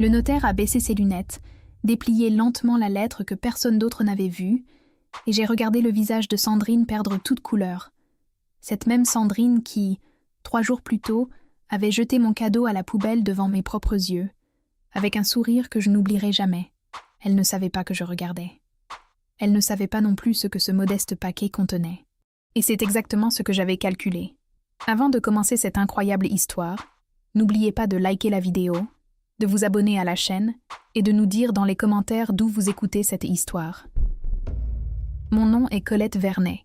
Le notaire a baissé ses lunettes, déplié lentement la lettre que personne d'autre n'avait vue, et j'ai regardé le visage de Sandrine perdre toute couleur. Cette même Sandrine qui, 3 jours plus tôt, avait jeté mon cadeau à la poubelle devant mes propres yeux, avec un sourire que je n'oublierai jamais. Elle ne savait pas que je regardais. Elle ne savait pas non plus ce que ce modeste paquet contenait. Et c'est exactement ce que j'avais calculé. Avant de commencer cette incroyable histoire, n'oubliez pas de liker la vidéo, de vous abonner à la chaîne et de nous dire dans les commentaires d'où vous écoutez cette histoire. Mon nom est Colette Vernet.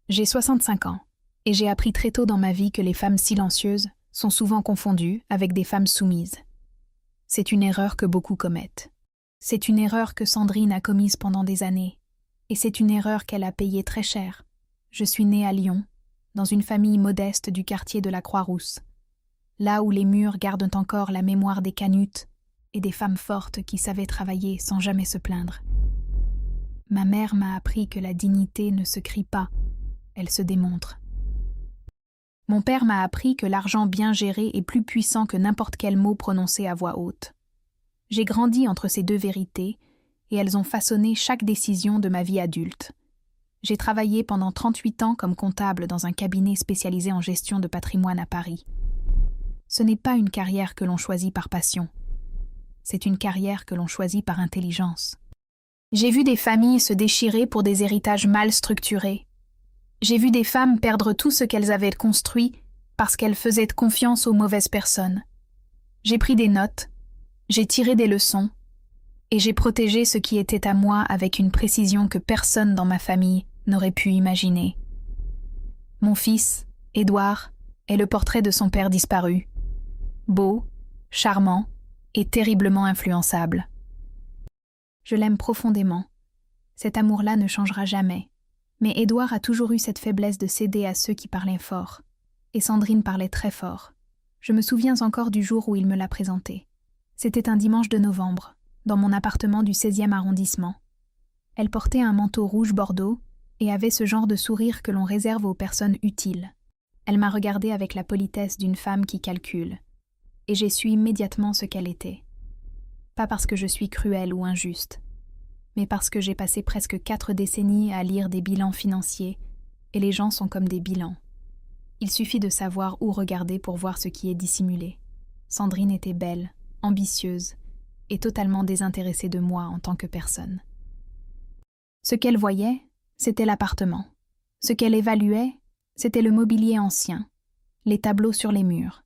J'ai 65 ans et j'ai appris très tôt dans ma vie que les femmes silencieuses sont souvent confondues avec des femmes soumises. C'est une erreur que beaucoup commettent. C'est une erreur que Sandrine a commise pendant des années, et c'est une erreur qu'elle a payée très cher. Je suis née à Lyon, dans une famille modeste du quartier de la Croix-Rousse, là où les murs gardent encore la mémoire des canutes et des femmes fortes qui savaient travailler sans jamais se plaindre. Ma mère m'a appris que la dignité ne se crie pas, elle se démontre. Mon père m'a appris que l'argent bien géré est plus puissant que n'importe quel mot prononcé à voix haute. J'ai grandi entre ces deux vérités et elles ont façonné chaque décision de ma vie adulte. J'ai travaillé pendant 38 ans comme comptable dans un cabinet spécialisé en gestion de patrimoine à Paris. Ce n'est pas une carrière que l'on choisit par passion. C'est une carrière que l'on choisit par intelligence. J'ai vu des familles se déchirer pour des héritages mal structurés. J'ai vu des femmes perdre tout ce qu'elles avaient construit parce qu'elles faisaient confiance aux mauvaises personnes. J'ai pris des notes, j'ai tiré des leçons, et j'ai protégé ce qui était à moi avec une précision que personne dans ma famille n'aurait pu imaginer. Mon fils, Édouard, est le portrait de son père disparu. Beau, charmant et terriblement influençable. Je l'aime profondément. Cet amour-là ne changera jamais. Mais Édouard a toujours eu cette faiblesse de céder à ceux qui parlaient fort. Et Sandrine parlait très fort. Je me souviens encore du jour où il me l'a présentée. C'était un dimanche de novembre, dans mon appartement du 16e arrondissement. Elle portait un manteau rouge bordeaux et avait ce genre de sourire que l'on réserve aux personnes utiles. Elle m'a regardée avec la politesse d'une femme qui calcule. Et j'ai su immédiatement ce qu'elle était. Pas parce que je suis cruelle ou injuste, mais parce que j'ai passé presque 4 décennies à lire des bilans financiers, et les gens sont comme des bilans. Il suffit de savoir où regarder pour voir ce qui est dissimulé. Sandrine était belle, ambitieuse, et totalement désintéressée de moi en tant que personne. Ce qu'elle voyait, c'était l'appartement. Ce qu'elle évaluait, c'était le mobilier ancien, les tableaux sur les murs,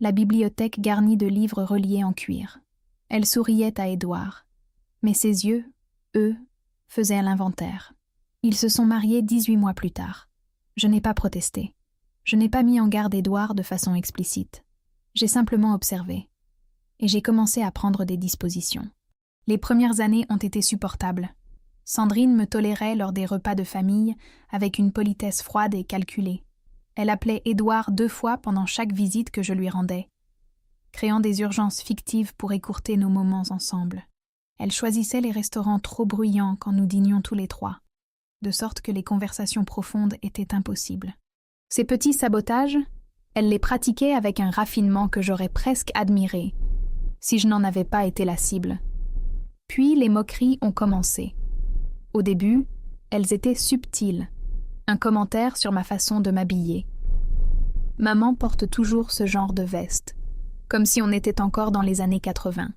la bibliothèque garnie de livres reliés en cuir. Elle souriait à Édouard, mais ses yeux, eux, faisaient l'inventaire. Ils se sont mariés 18 mois plus tard. Je n'ai pas protesté. Je n'ai pas mis en garde Édouard de façon explicite. J'ai simplement observé. Et j'ai commencé à prendre des dispositions. Les premières années ont été supportables. Sandrine me tolérait lors des repas de famille avec une politesse froide et calculée. Elle appelait Édouard 2 fois pendant chaque visite que je lui rendais, créant des urgences fictives pour écourter nos moments ensemble. Elle choisissait les restaurants trop bruyants quand nous dînions tous les 3, de sorte que les conversations profondes étaient impossibles. Ces petits sabotages, elle les pratiquait avec un raffinement que j'aurais presque admiré, si je n'en avais pas été la cible. Puis les moqueries ont commencé. Au début, elles étaient subtiles. Un commentaire sur ma façon de m'habiller. Maman porte toujours ce genre de veste, comme si on était encore dans les années 80.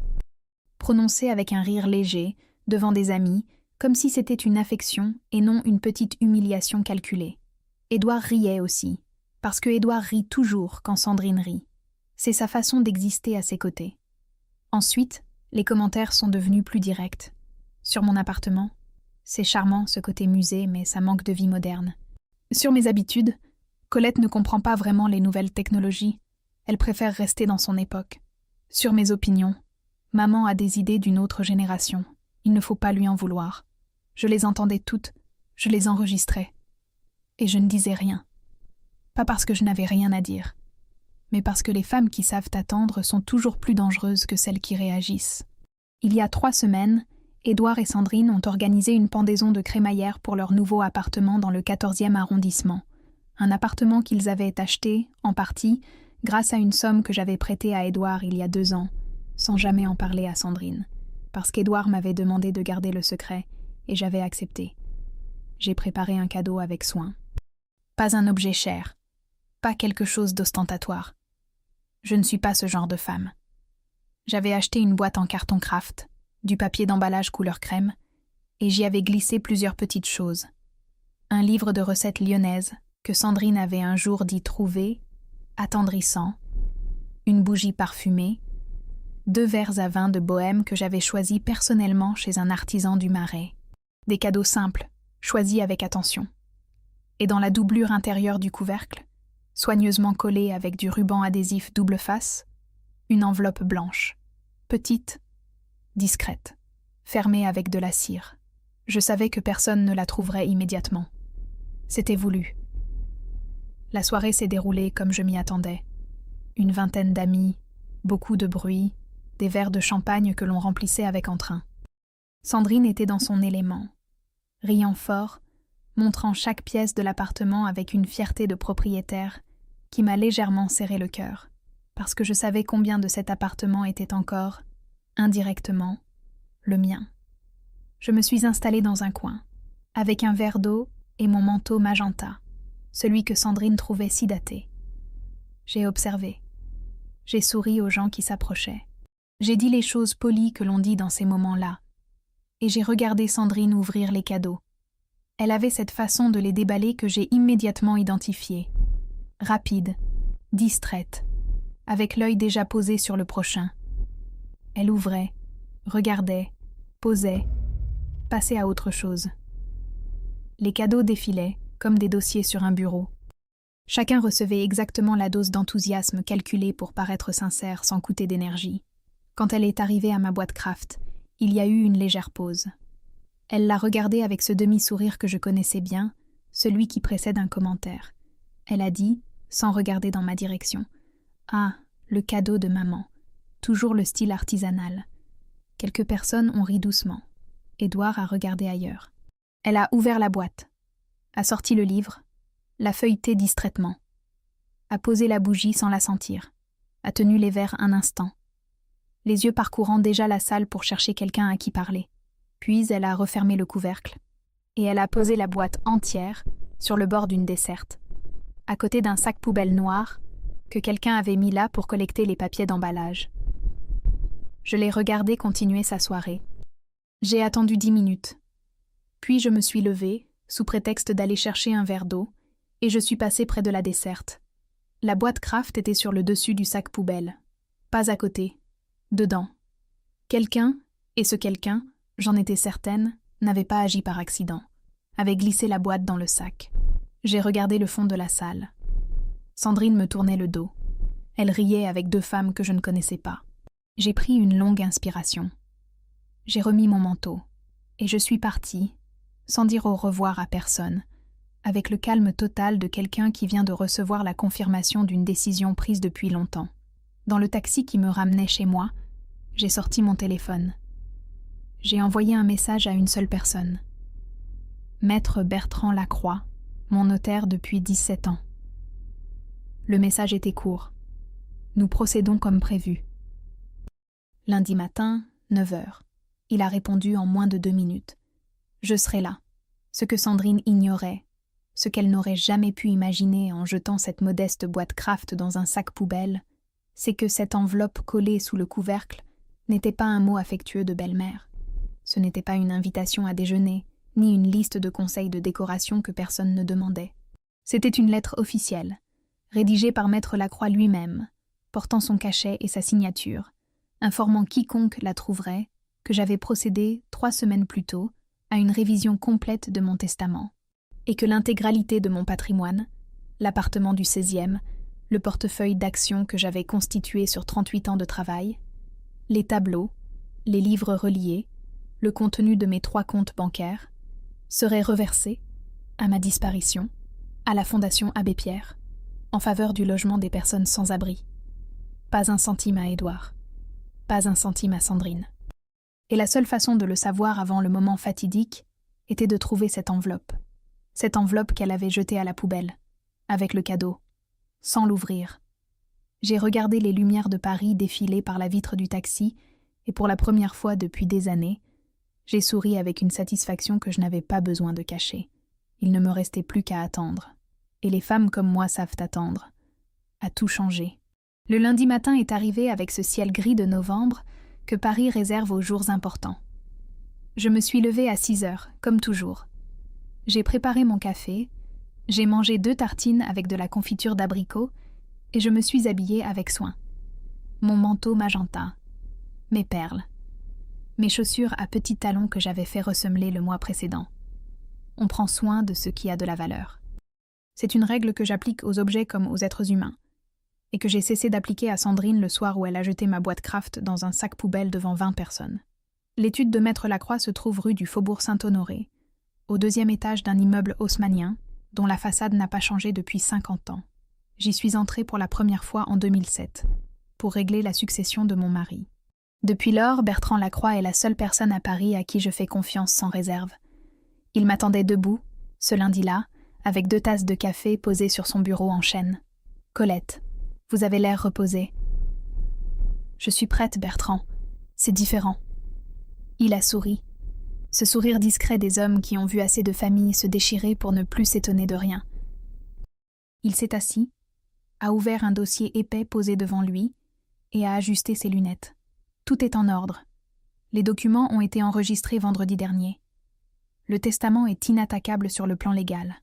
Prononcé avec un rire léger, devant des amis, comme si c'était une affection et non une petite humiliation calculée. Édouard riait aussi, parce que Édouard rit toujours quand Sandrine rit. C'est sa façon d'exister à ses côtés. Ensuite, les commentaires sont devenus plus directs. Sur mon appartement, c'est charmant ce côté musée, mais ça manque de vie moderne. Sur mes habitudes, Colette ne comprend pas vraiment les nouvelles technologies. Elle préfère rester dans son époque. Sur mes opinions, maman a des idées d'une autre génération. Il ne faut pas lui en vouloir. Je les entendais toutes, je les enregistrais. Et je ne disais rien. Pas parce que je n'avais rien à dire, mais parce que les femmes qui savent attendre sont toujours plus dangereuses que celles qui réagissent. Il y a 3 semaines, Édouard et Sandrine ont organisé une pendaison de crémaillère pour leur nouveau appartement dans le 14e arrondissement. Un appartement qu'ils avaient acheté, en partie, grâce à une somme que j'avais prêtée à Édouard il y a 2 ans. sans jamais en parler à Sandrine, parce qu'Édouard m'avait demandé de garder le secret et j'avais accepté. J'ai préparé un cadeau avec soin. Pas un objet cher, pas quelque chose d'ostentatoire. Je ne suis pas ce genre de femme. J'avais acheté une boîte en carton craft, du papier d'emballage couleur crème, et j'y avais glissé plusieurs petites choses. Un livre de recettes lyonnaises que Sandrine avait un jour dit trouver, attendrissant, une bougie parfumée, 2 verres à vin de Bohème que j'avais choisis personnellement chez un artisan du Marais. Des cadeaux simples, choisis avec attention. Et dans la doublure intérieure du couvercle, soigneusement collée avec du ruban adhésif double face, une enveloppe blanche, petite, discrète, fermée avec de la cire. Je savais que personne ne la trouverait immédiatement. C'était voulu. La soirée s'est déroulée comme je m'y attendais. Une vingtaine d'amis, beaucoup de bruit, des verres de champagne que l'on remplissait avec entrain. Sandrine était dans son élément, riant fort, montrant chaque pièce de l'appartement avec une fierté de propriétaire qui m'a légèrement serré le cœur, parce que je savais combien de cet appartement était encore, indirectement, le mien. Je me suis installée dans un coin, avec un verre d'eau et mon manteau magenta, celui que Sandrine trouvait si daté. J'ai observé. J'ai souri aux gens qui s'approchaient. J'ai dit les choses polies que l'on dit dans ces moments-là. Et j'ai regardé Sandrine ouvrir les cadeaux. Elle avait cette façon de les déballer que j'ai immédiatement identifiée. Rapide, distraite, avec l'œil déjà posé sur le prochain. Elle ouvrait, regardait, posait, passait à autre chose. Les cadeaux défilaient, comme des dossiers sur un bureau. Chacun recevait exactement la dose d'enthousiasme calculée pour paraître sincère sans coûter d'énergie. Quand elle est arrivée à ma boîte craft, il y a eu une légère pause. Elle l'a regardée avec ce demi-sourire que je connaissais bien, celui qui précède un commentaire. Elle a dit, sans regarder dans ma direction, « Ah, le cadeau de maman. Toujours le style artisanal. » Quelques personnes ont ri doucement. Édouard a regardé ailleurs. Elle a ouvert la boîte, a sorti le livre, l'a feuilleté distraitement, a posé la bougie sans la sentir, a tenu les verres un instant, les yeux parcourant déjà la salle pour chercher quelqu'un à qui parler. Puis elle a refermé le couvercle, et elle a posé la boîte entière sur le bord d'une desserte, à côté d'un sac poubelle noir que quelqu'un avait mis là pour collecter les papiers d'emballage. Je l'ai regardé continuer sa soirée. J'ai attendu 10 minutes. Puis je me suis levée, sous prétexte d'aller chercher un verre d'eau, et je suis passée près de la desserte. La boîte craft était sur le dessus du sac poubelle. Pas à côté. Dedans. Quelqu'un, et ce quelqu'un, j'en étais certaine, n'avait pas agi par accident, avait glissé la boîte dans le sac. J'ai regardé le fond de la salle. Sandrine me tournait le dos. Elle riait avec 2 femmes que je ne connaissais pas. J'ai pris une longue inspiration. J'ai remis mon manteau, et je suis partie, sans dire au revoir à personne, avec le calme total de quelqu'un qui vient de recevoir la confirmation d'une décision prise depuis longtemps. Dans le taxi qui me ramenait chez moi, j'ai sorti mon téléphone. J'ai envoyé un message à une seule personne. Maître Bertrand Lacroix, mon notaire depuis 17 ans. Le message était court. Nous procédons comme prévu. Lundi matin, 9h. Il a répondu en moins de 2 minutes. Je serai là. Ce que Sandrine ignorait, ce qu'elle n'aurait jamais pu imaginer en jetant cette modeste boîte craft dans un sac poubelle, c'est que cette enveloppe collée sous le couvercle n'était pas un mot affectueux de belle-mère. Ce n'était pas une invitation à déjeuner, ni une liste de conseils de décoration que personne ne demandait. C'était une lettre officielle, rédigée par Maître Lacroix lui-même, portant son cachet et sa signature, informant quiconque la trouverait que j'avais procédé 3 semaines plus tôt à une révision complète de mon testament, et que l'intégralité de mon patrimoine, l'appartement du 16e, le portefeuille d'actions que j'avais constitué sur 38 ans de travail, les tableaux, les livres reliés, le contenu de mes 3 comptes bancaires, seraient reversés, à ma disparition, à la Fondation Abbé Pierre, en faveur du logement des personnes sans abri. Pas un centime à Édouard, pas un centime à Sandrine. Et la seule façon de le savoir avant le moment fatidique était de trouver cette enveloppe qu'elle avait jetée à la poubelle, avec le cadeau, sans l'ouvrir, J'ai regardé les lumières de Paris défiler par la vitre du taxi, et pour la première fois depuis des années, j'ai souri avec une satisfaction que je n'avais pas besoin de cacher. Il ne me restait plus qu'à attendre. Et les femmes comme moi savent attendre. À tout changer. Le lundi matin est arrivé avec ce ciel gris de novembre que Paris réserve aux jours importants. Je me suis levée à 6 heures, comme toujours. J'ai préparé mon café, j'ai mangé 2 tartines avec de la confiture d'abricot et je me suis habillée avec soin. Mon manteau magenta, mes perles, mes chaussures à petits talons que j'avais fait ressemeler le mois précédent. On prend soin de ce qui a de la valeur. C'est une règle que j'applique aux objets comme aux êtres humains, et que j'ai cessé d'appliquer à Sandrine le soir où elle a jeté ma boîte Kraft dans un sac poubelle devant 20 personnes. L'étude de Maître Lacroix se trouve rue du Faubourg Saint-Honoré, au 2e étage d'un immeuble haussmannien, dont la façade n'a pas changé depuis 50 ans. J'y suis entrée pour la première fois en 2007, pour régler la succession de mon mari. Depuis lors, Bertrand Lacroix est la seule personne à Paris à qui je fais confiance sans réserve. Il m'attendait debout, ce lundi-là, avec 2 tasses de café posées sur son bureau en chêne. « Colette, vous avez l'air reposée. »« Je suis prête, Bertrand. C'est différent. » Il a souri. Ce sourire discret des hommes qui ont vu assez de familles se déchirer pour ne plus s'étonner de rien. Il s'est assis, a ouvert un dossier épais posé devant lui et a ajusté ses lunettes. Tout est en ordre. Les documents ont été enregistrés vendredi dernier. Le testament est inattaquable sur le plan légal.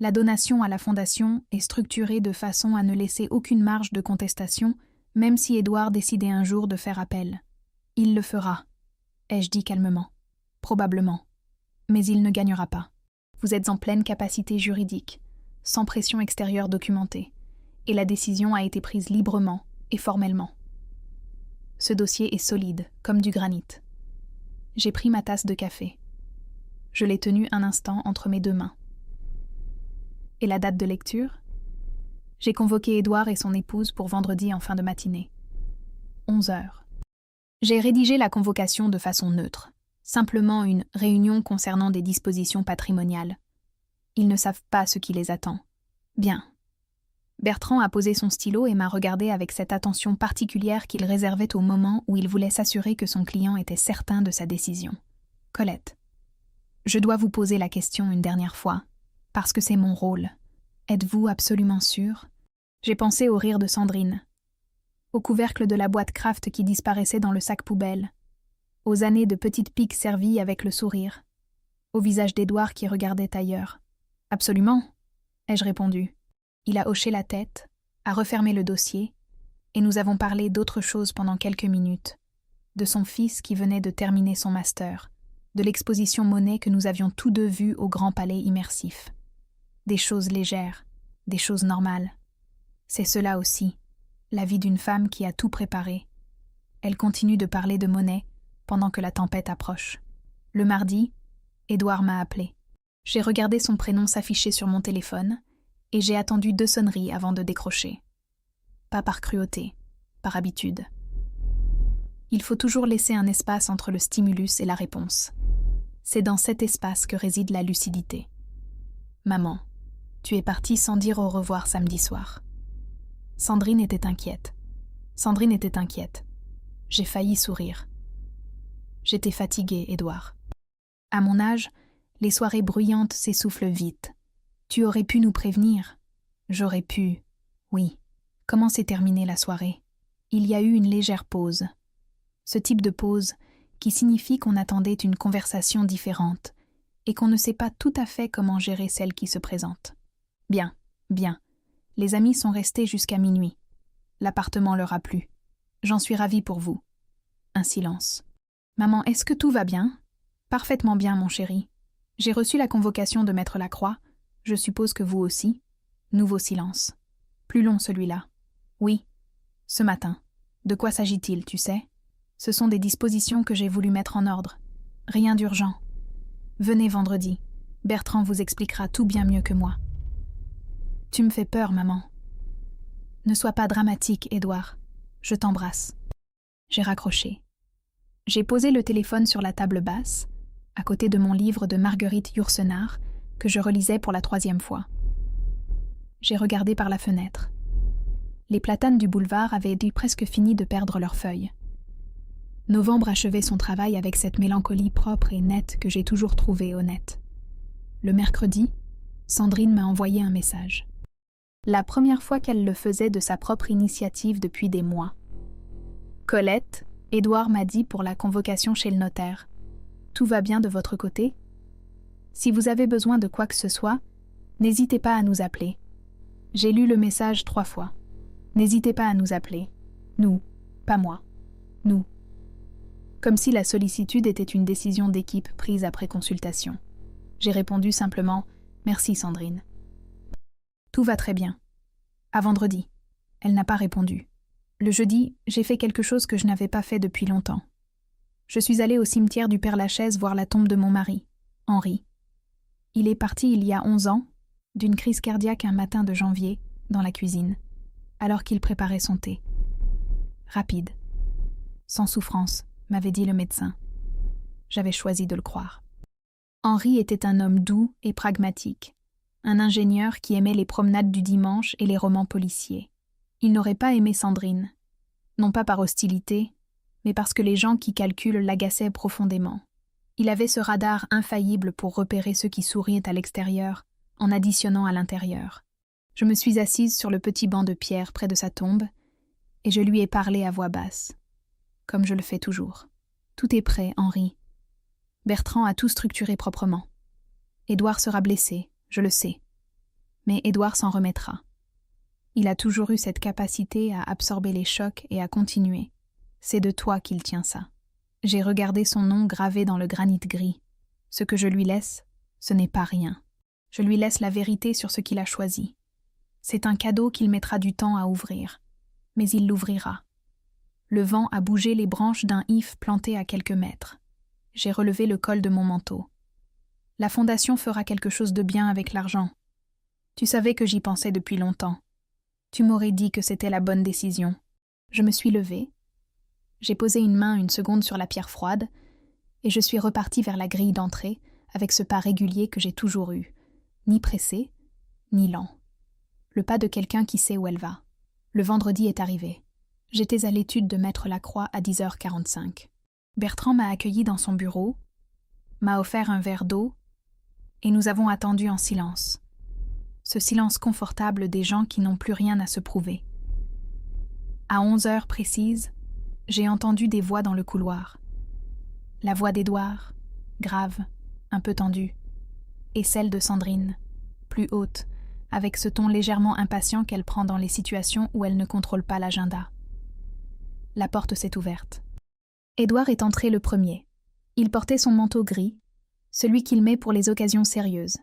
La donation à la fondation est structurée de façon à ne laisser aucune marge de contestation, même si Édouard décidait un jour de faire appel. Il le fera, ai-je dit calmement. Probablement. Mais il ne gagnera pas. Vous êtes en pleine capacité juridique, sans pression extérieure documentée, et la décision a été prise librement et formellement. Ce dossier est solide, comme du granit. J'ai pris ma tasse de café. Je l'ai tenue un instant entre mes 2 mains. Et la date de lecture ? J'ai convoqué Édouard et son épouse pour vendredi en fin de matinée. 11 heures. J'ai rédigé la convocation de façon neutre, simplement une réunion concernant des dispositions patrimoniales. Ils ne savent pas ce qui les attend. Bien. Bertrand a posé son stylo et m'a regardé avec cette attention particulière qu'il réservait au moment où il voulait s'assurer que son client était certain de sa décision. « Colette, je dois vous poser la question une dernière fois, parce que c'est mon rôle. Êtes-vous absolument sûre ? » J'ai pensé au rire de Sandrine, au couvercle de la boîte Kraft qui disparaissait dans le sac poubelle, aux années de petites piques servies avec le sourire, au visage d'Édouard qui regardait ailleurs. « Absolument, » ai-je répondu. Il a hoché la tête, a refermé le dossier, et nous avons parlé d'autre chose pendant quelques minutes, de son fils qui venait de terminer son master, de l'exposition Monet que nous avions tous 2 vue au Grand Palais Immersif. Des choses légères, des choses normales. C'est cela aussi, la vie d'une femme qui a tout préparé. Elle continue de parler de Monet pendant que la tempête approche. Le mardi, Édouard m'a appelé. J'ai regardé son prénom s'afficher sur mon téléphone et j'ai attendu 2 sonneries avant de décrocher. Pas par cruauté, par habitude. Il faut toujours laisser un espace entre le stimulus et la réponse. C'est dans cet espace que réside la lucidité. Maman, tu es partie sans dire au revoir samedi soir. Sandrine était inquiète. J'ai failli sourire. J'étais fatiguée, Édouard. À mon âge, les soirées bruyantes s'essoufflent vite. Tu aurais pu nous prévenir. J'aurais pu. Oui. Comment s'est terminée la soirée ? Il y a eu une légère pause. Ce type de pause qui signifie qu'on attendait une conversation différente et qu'on ne sait pas tout à fait comment gérer celle qui se présente. Bien. Les amis sont restés jusqu'à minuit. L'appartement leur a plu. J'en suis ravie pour vous. Un silence. Maman, est-ce que tout va bien ? Parfaitement bien, mon chéri. J'ai reçu la convocation de Maître Lacroix. Je suppose que vous aussi. Nouveau silence. Plus long celui-là. Oui. Ce matin. De quoi s'agit-il, tu sais ? Ce sont des dispositions que j'ai voulu mettre en ordre. Rien d'urgent. Venez vendredi. Bertrand vous expliquera tout bien mieux que moi. Tu me fais peur, maman. Ne sois pas dramatique, Édouard. Je t'embrasse. J'ai raccroché. J'ai posé le téléphone sur la table basse, à côté de mon livre de Marguerite Yourcenar, que je relisais pour la 3e fois. J'ai regardé par la fenêtre. Les platanes du boulevard avaient presque fini de perdre leurs feuilles. Novembre achevait son travail avec cette mélancolie propre et nette que j'ai toujours trouvée honnête. Le mercredi, Sandrine m'a envoyé un message. La première fois qu'elle le faisait de sa propre initiative depuis des mois. « Colette, Édouard m'a dit pour la convocation chez le notaire. Tout va bien de votre côté? Si vous avez besoin de quoi que ce soit, n'hésitez pas à nous appeler. J'ai lu le message 3 fois. N'hésitez pas à nous appeler. Nous, pas moi. Nous. » Comme si la sollicitude était une décision d'équipe prise après consultation. J'ai répondu simplement « Merci Sandrine. » Tout va très bien. À vendredi. Elle n'a pas répondu. Le jeudi, j'ai fait quelque chose que je n'avais pas fait depuis longtemps. Je suis allée au cimetière du Père-Lachaise voir la tombe de mon mari, Henri. Il est parti il y a 11 ans, d'une crise cardiaque un matin de janvier, dans la cuisine, alors qu'il préparait son thé. Rapide. Sans souffrance, m'avait dit le médecin. J'avais choisi de le croire. Henri était un homme doux et pragmatique, un ingénieur qui aimait les promenades du dimanche et les romans policiers. Il n'aurait pas aimé Sandrine, non pas par hostilité, mais parce que les gens qui calculent l'agaçaient profondément. Il avait ce radar infaillible pour repérer ceux qui souriaient à l'extérieur, en additionnant à l'intérieur. Je me suis assise sur le petit banc de pierre près de sa tombe, et je lui ai parlé à voix basse, comme je le fais toujours. Tout est prêt, Henri. Bertrand a tout structuré proprement. Édouard sera blessé, je le sais. Mais Édouard s'en remettra. Il a toujours eu cette capacité à absorber les chocs et à continuer. C'est de toi qu'il tient ça. J'ai regardé son nom gravé dans le granit gris. Ce que je lui laisse, ce n'est pas rien. Je lui laisse la vérité sur ce qu'il a choisi. C'est un cadeau qu'il mettra du temps à ouvrir. Mais il l'ouvrira. Le vent a bougé les branches d'un if planté à quelques mètres. J'ai relevé le col de mon manteau. La fondation fera quelque chose de bien avec l'argent. Tu savais que j'y pensais depuis longtemps. Tu m'aurais dit que c'était la bonne décision. Je me suis levée. J'ai posé une main une seconde sur la pierre froide et je suis repartie vers la grille d'entrée avec ce pas régulier que j'ai toujours eu, ni pressé, ni lent. Le pas de quelqu'un qui sait où elle va. Le vendredi est arrivé. J'étais à l'étude de Maître Lacroix à 10h45. Bertrand m'a accueilli dans son bureau, m'a offert un verre d'eau et nous avons attendu en silence. Ce silence confortable des gens qui n'ont plus rien à se prouver. À 11h précises, j'ai entendu des voix dans le couloir. La voix d'Édouard, grave, un peu tendue, et celle de Sandrine, plus haute, avec ce ton légèrement impatient qu'elle prend dans les situations où elle ne contrôle pas l'agenda. La porte s'est ouverte. Édouard est entré le premier. Il portait son manteau gris, celui qu'il met pour les occasions sérieuses.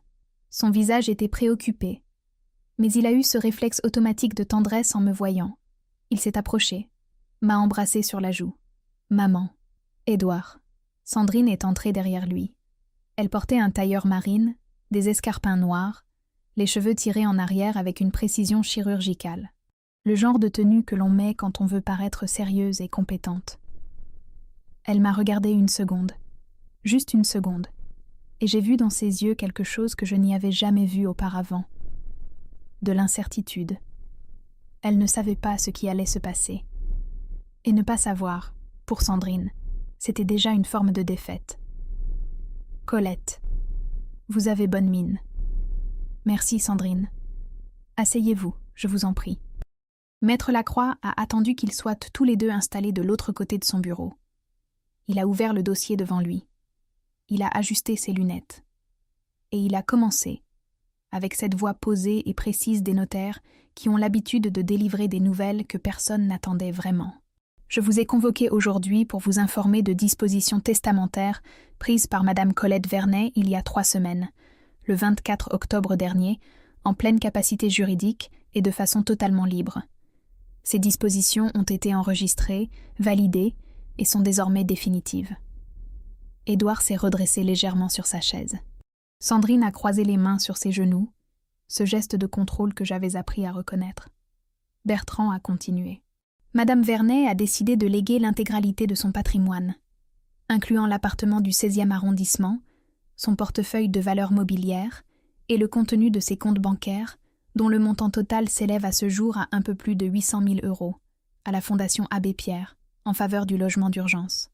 Son visage était préoccupé, mais il a eu ce réflexe automatique de tendresse en me voyant. Il s'est approché, m'a embrassé sur la joue. Maman. Édouard. Sandrine est entrée derrière lui. Elle portait un tailleur marine, des escarpins noirs, les cheveux tirés en arrière avec une précision chirurgicale. Le genre de tenue que l'on met quand on veut paraître sérieuse et compétente. Elle m'a regardé une seconde, juste une seconde, et j'ai vu dans ses yeux quelque chose que je n'y avais jamais vu auparavant. De l'incertitude. Elle ne savait pas ce qui allait se passer. Et ne pas savoir, pour Sandrine, c'était déjà une forme de défaite. Colette, vous avez bonne mine. Merci Sandrine. Asseyez-vous, je vous en prie. Maître Lacroix a attendu qu'ils soient tous les deux installés de l'autre côté de son bureau. Il a ouvert le dossier devant lui. Il a ajusté ses lunettes. Et il a commencé, avec cette voix posée et précise des notaires qui ont l'habitude de délivrer des nouvelles que personne n'attendait vraiment. Je vous ai convoqué aujourd'hui pour vous informer de dispositions testamentaires prises par Madame Colette Vernet il y a 3 semaines, le 24 octobre dernier, en pleine capacité juridique et de façon totalement libre. Ces dispositions ont été enregistrées, validées et sont désormais définitives. Édouard s'est redressé légèrement sur sa chaise. Sandrine a croisé les mains sur ses genoux, ce geste de contrôle que j'avais appris à reconnaître. Bertrand a continué. Madame Vernet a décidé de léguer l'intégralité de son patrimoine, incluant l'appartement du 16e arrondissement, son portefeuille de valeurs mobilières et le contenu de ses comptes bancaires, dont le montant total s'élève à ce jour à un peu plus de 800 000 €, à la Fondation Abbé Pierre, en faveur du logement d'urgence.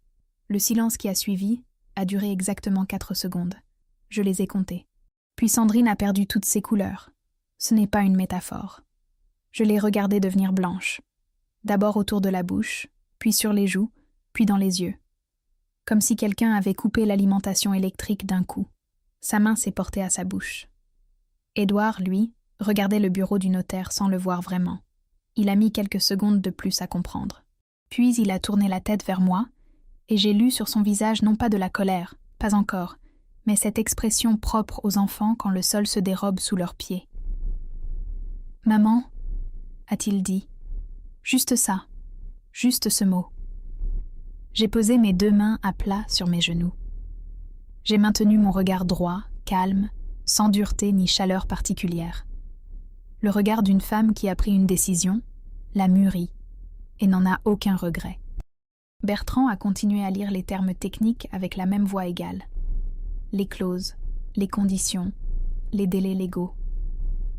Le silence qui a suivi a duré exactement 4 secondes. Je les ai comptés. Puis Sandrine a perdu toutes ses couleurs. Ce n'est pas une métaphore. Je l'ai regardée devenir blanche. D'abord autour de la bouche, puis sur les joues, puis dans les yeux. Comme si quelqu'un avait coupé l'alimentation électrique d'un coup. Sa main s'est portée à sa bouche. Édouard, lui, regardait le bureau du notaire sans le voir vraiment. Il a mis quelques secondes de plus à comprendre. Puis il a tourné la tête vers moi, et j'ai lu sur son visage non pas de la colère, pas encore, mais cette expression propre aux enfants quand le sol se dérobe sous leurs pieds. « Maman » a-t-il dit. Juste ça, juste ce mot. J'ai posé mes 2 mains à plat sur mes genoux. J'ai maintenu mon regard droit, calme, sans dureté ni chaleur particulière. Le regard d'une femme qui a pris une décision, l'a mûrie, et n'en a aucun regret. Bertrand a continué à lire les termes techniques avec la même voix égale. Les clauses, les conditions, les délais légaux.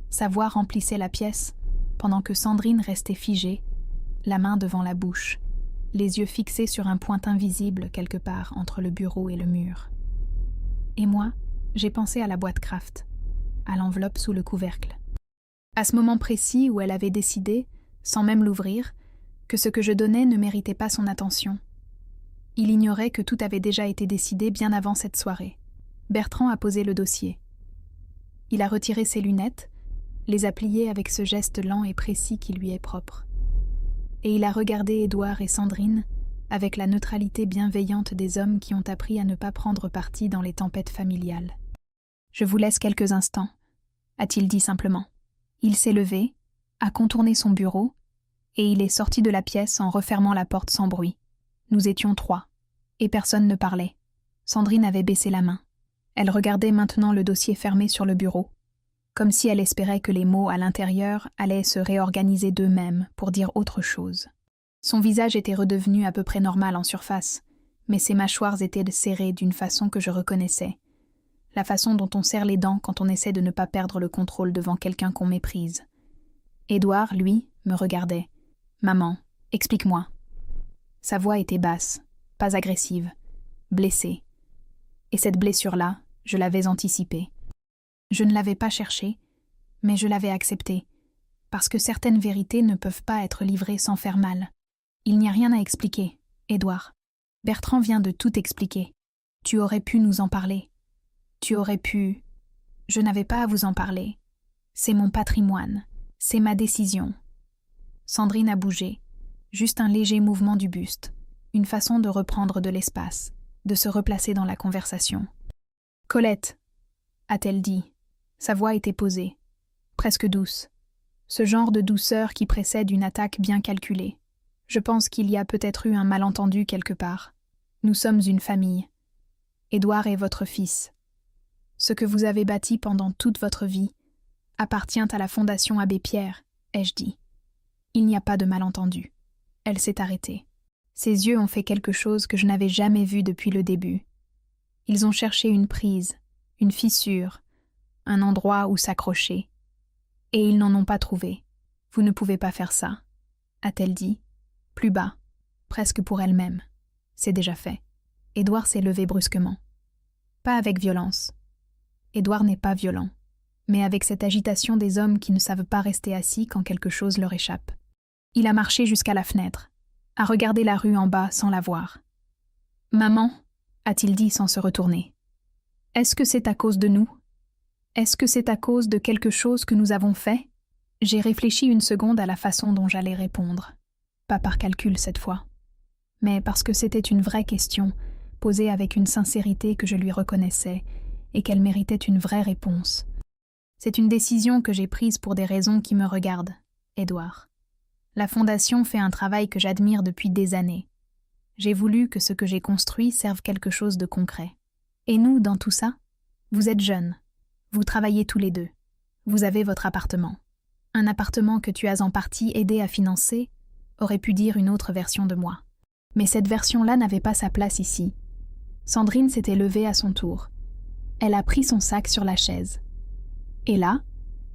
Sa voix remplissait la pièce, pendant que Sandrine restait figée, la main devant la bouche, les yeux fixés sur un point invisible quelque part entre le bureau et le mur. Et moi, j'ai pensé à la boîte Kraft, à l'enveloppe sous le couvercle. À ce moment précis où elle avait décidé, sans même l'ouvrir, que ce que je donnais ne méritait pas son attention. Il ignorait que tout avait déjà été décidé bien avant cette soirée. Bertrand a posé le dossier. Il a retiré ses lunettes, les a pliées avec ce geste lent et précis qui lui est propre. Et il a regardé Édouard et Sandrine avec la neutralité bienveillante des hommes qui ont appris à ne pas prendre parti dans les tempêtes familiales. « Je vous laisse quelques instants », a-t-il dit simplement. Il s'est levé, a contourné son bureau, et il est sorti de la pièce en refermant la porte sans bruit. Nous étions 3, et personne ne parlait. Sandrine avait baissé la main. Elle regardait maintenant le dossier fermé sur le bureau, comme si elle espérait que les mots à l'intérieur allaient se réorganiser d'eux-mêmes pour dire autre chose. Son visage était redevenu à peu près normal en surface, mais ses mâchoires étaient serrées d'une façon que je reconnaissais. La façon dont on serre les dents quand on essaie de ne pas perdre le contrôle devant quelqu'un qu'on méprise. Édouard, lui, me regardait. « Maman, explique-moi. » Sa voix était basse, pas agressive, blessée. Et cette blessure-là, je l'avais anticipée. Je ne l'avais pas cherchée, mais je l'avais acceptée, parce que certaines vérités ne peuvent pas être livrées sans faire mal. Il n'y a rien à expliquer, Édouard. Bertrand vient de tout expliquer. Tu aurais pu nous en parler. Tu aurais pu... Je n'avais pas à vous en parler. C'est mon patrimoine. C'est ma décision. Sandrine a bougé. Juste un léger mouvement du buste. Une façon de reprendre de l'espace, de se replacer dans la conversation. « Colette » a-t-elle dit. Sa voix était posée, presque douce. Ce genre de douceur qui précède une attaque bien calculée. Je pense qu'il y a peut-être eu un malentendu quelque part. Nous sommes une famille. Édouard est votre fils. Ce que vous avez bâti pendant toute votre vie appartient à la Fondation Abbé Pierre, ai-je dit. Il n'y a pas de malentendu. Elle s'est arrêtée. Ses yeux ont fait quelque chose que je n'avais jamais vu depuis le début. Ils ont cherché une prise, une fissure, un endroit où s'accrocher. Et ils n'en ont pas trouvé. Vous ne pouvez pas faire ça, a-t-elle dit, plus bas, presque pour elle-même. C'est déjà fait. Édouard s'est levé brusquement. Pas avec violence. Édouard n'est pas violent, mais avec cette agitation des hommes qui ne savent pas rester assis quand quelque chose leur échappe. Il a marché jusqu'à la fenêtre, a regardé la rue en bas sans la voir. « Maman » a-t-il dit sans se retourner. « Est-ce que c'est à cause de nous ? Est-ce que c'est à cause de quelque chose que nous avons fait ?» J'ai réfléchi une seconde à la façon dont j'allais répondre. Pas par calcul cette fois, mais parce que c'était une vraie question, posée avec une sincérité que je lui reconnaissais et qu'elle méritait une vraie réponse. C'est une décision que j'ai prise pour des raisons qui me regardent, Édouard. La Fondation fait un travail que j'admire depuis des années. J'ai voulu que ce que j'ai construit serve quelque chose de concret. Et nous, dans tout ça, vous êtes jeunes. Vous travaillez tous les deux. Vous avez votre appartement. Un appartement que tu as en partie aidé à financer aurait pu dire une autre version de moi. Mais cette version-là n'avait pas sa place ici. Sandrine s'était levée à son tour. Elle a pris son sac sur la chaise. Et là,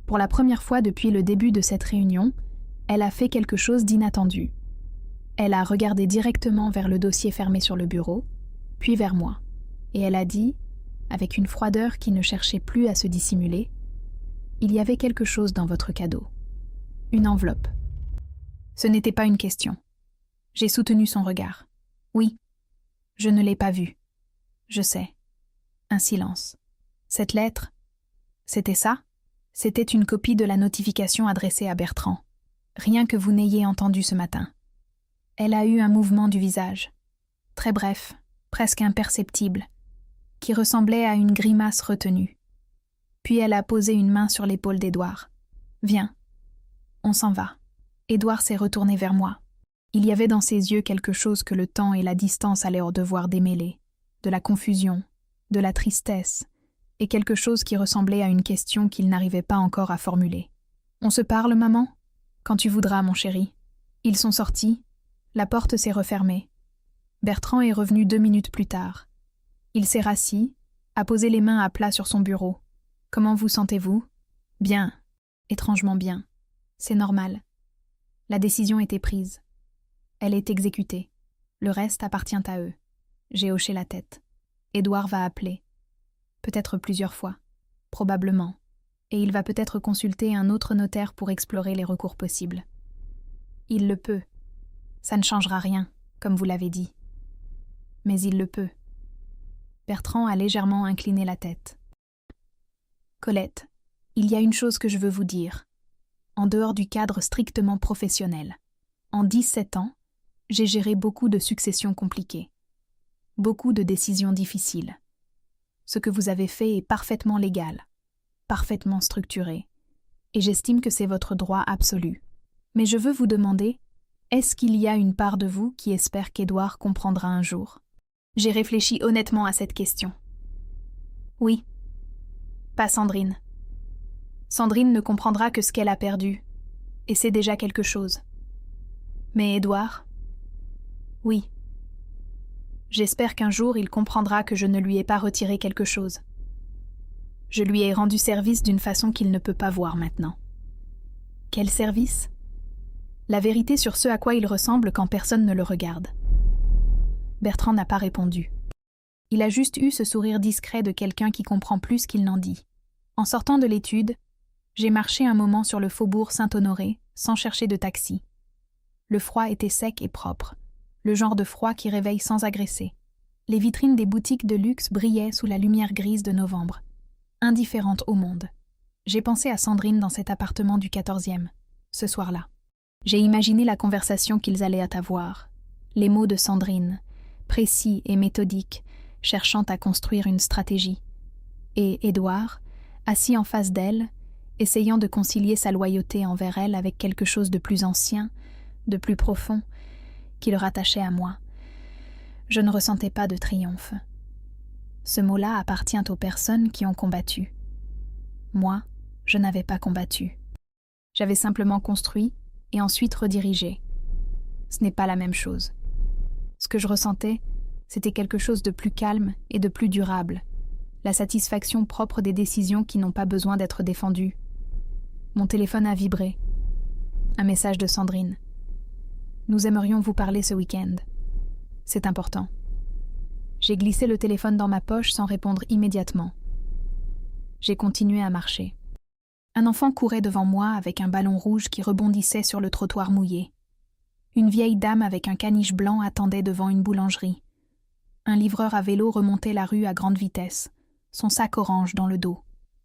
Pour la première fois depuis le début de cette réunion, elle a fait quelque chose d'inattendu. Elle a regardé directement vers le dossier fermé sur le bureau, puis vers moi, et elle a dit, avec une froideur qui ne cherchait plus à se dissimuler, « Il y avait quelque chose dans votre cadeau. Une enveloppe. » Ce n'était pas une question. J'ai soutenu son regard. « Oui. Je ne l'ai pas vue. Je sais. » Un silence. Cette lettre, c'était ça? C'était une copie de la notification adressée à Bertrand. Rien que vous n'ayez entendu ce matin. Elle a eu un mouvement du visage, très bref, presque imperceptible, qui ressemblait à une grimace retenue. Puis elle a posé une main sur l'épaule d'Édouard. « Viens. On s'en va. » Édouard s'est retourné vers moi. Il y avait dans ses yeux quelque chose que le temps et la distance allaient devoir démêler, de la confusion, de la tristesse, et quelque chose qui ressemblait à une question qu'il n'arrivait pas encore à formuler. « On se parle, maman ? Quand tu voudras, mon chéri. » Ils sont sortis. La porte s'est refermée. Bertrand est revenu 2 minutes plus tard. Il s'est rassis, a posé les mains à plat sur son bureau. « Comment vous sentez-vous ? » ?»« Bien. Étrangement bien. C'est normal. La décision était prise. Elle est exécutée. Le reste appartient à eux. » J'ai hoché la tête. Édouard va appeler. Peut-être plusieurs fois. Probablement. Et il va peut-être consulter un autre notaire pour explorer les recours possibles. Il le peut. Ça ne changera rien, comme vous l'avez dit. Mais il le peut. Bertrand a légèrement incliné la tête. Colette, il y a une chose que je veux vous dire. En dehors du cadre strictement professionnel. En 17 ans, j'ai géré beaucoup de successions compliquées. Beaucoup de décisions difficiles. Ce que vous avez fait est parfaitement légal, parfaitement structuré, et j'estime que c'est votre droit absolu. Mais je veux vous demander, est-ce qu'il y a une part de vous qui espère qu'Édouard comprendra un jour ? J'ai réfléchi honnêtement à cette question. Oui. Pas Sandrine. Sandrine ne comprendra que ce qu'elle a perdu, et c'est déjà quelque chose. Mais Édouard ? Oui. J'espère qu'un jour il comprendra que je ne lui ai pas retiré quelque chose. Je lui ai rendu service d'une façon qu'il ne peut pas voir maintenant. Quel service ? La vérité sur ce à quoi il ressemble quand personne ne le regarde. Bertrand n'a pas répondu. Il a juste eu ce sourire discret de quelqu'un qui comprend plus qu'il n'en dit. En sortant de l'étude, j'ai marché un moment sur le faubourg Saint-Honoré, sans chercher de taxi. Le froid était sec et propre, le genre de froid qui réveille sans agresser. Les vitrines des boutiques de luxe brillaient sous la lumière grise de novembre. Indifférente au monde. J'ai pensé à Sandrine dans cet appartement du 14e, ce soir-là. J'ai imaginé la conversation qu'ils allaient avoir, les mots de Sandrine, précis et méthodiques, cherchant à construire une stratégie. Et Édouard, assis en face d'elle, essayant de concilier sa loyauté envers elle avec quelque chose de plus ancien, de plus profond, qui le rattachait à moi. Je ne ressentais pas de triomphe. Ce mot-là appartient aux personnes qui ont combattu. Moi, je n'avais pas combattu. J'avais simplement construit et ensuite redirigé. Ce n'est pas la même chose. Ce que je ressentais, c'était quelque chose de plus calme et de plus durable. La satisfaction propre des décisions qui n'ont pas besoin d'être défendues. Mon téléphone a vibré. Un message de Sandrine. « Nous aimerions vous parler ce week-end. C'est important. » J'ai glissé le téléphone dans ma poche sans répondre immédiatement. J'ai continué à marcher. Un enfant courait devant moi avec un ballon rouge qui rebondissait sur le trottoir mouillé. Une vieille dame avec un caniche blanc attendait devant une boulangerie. Un livreur à vélo remontait la rue à grande vitesse, son sac orange dans le dos.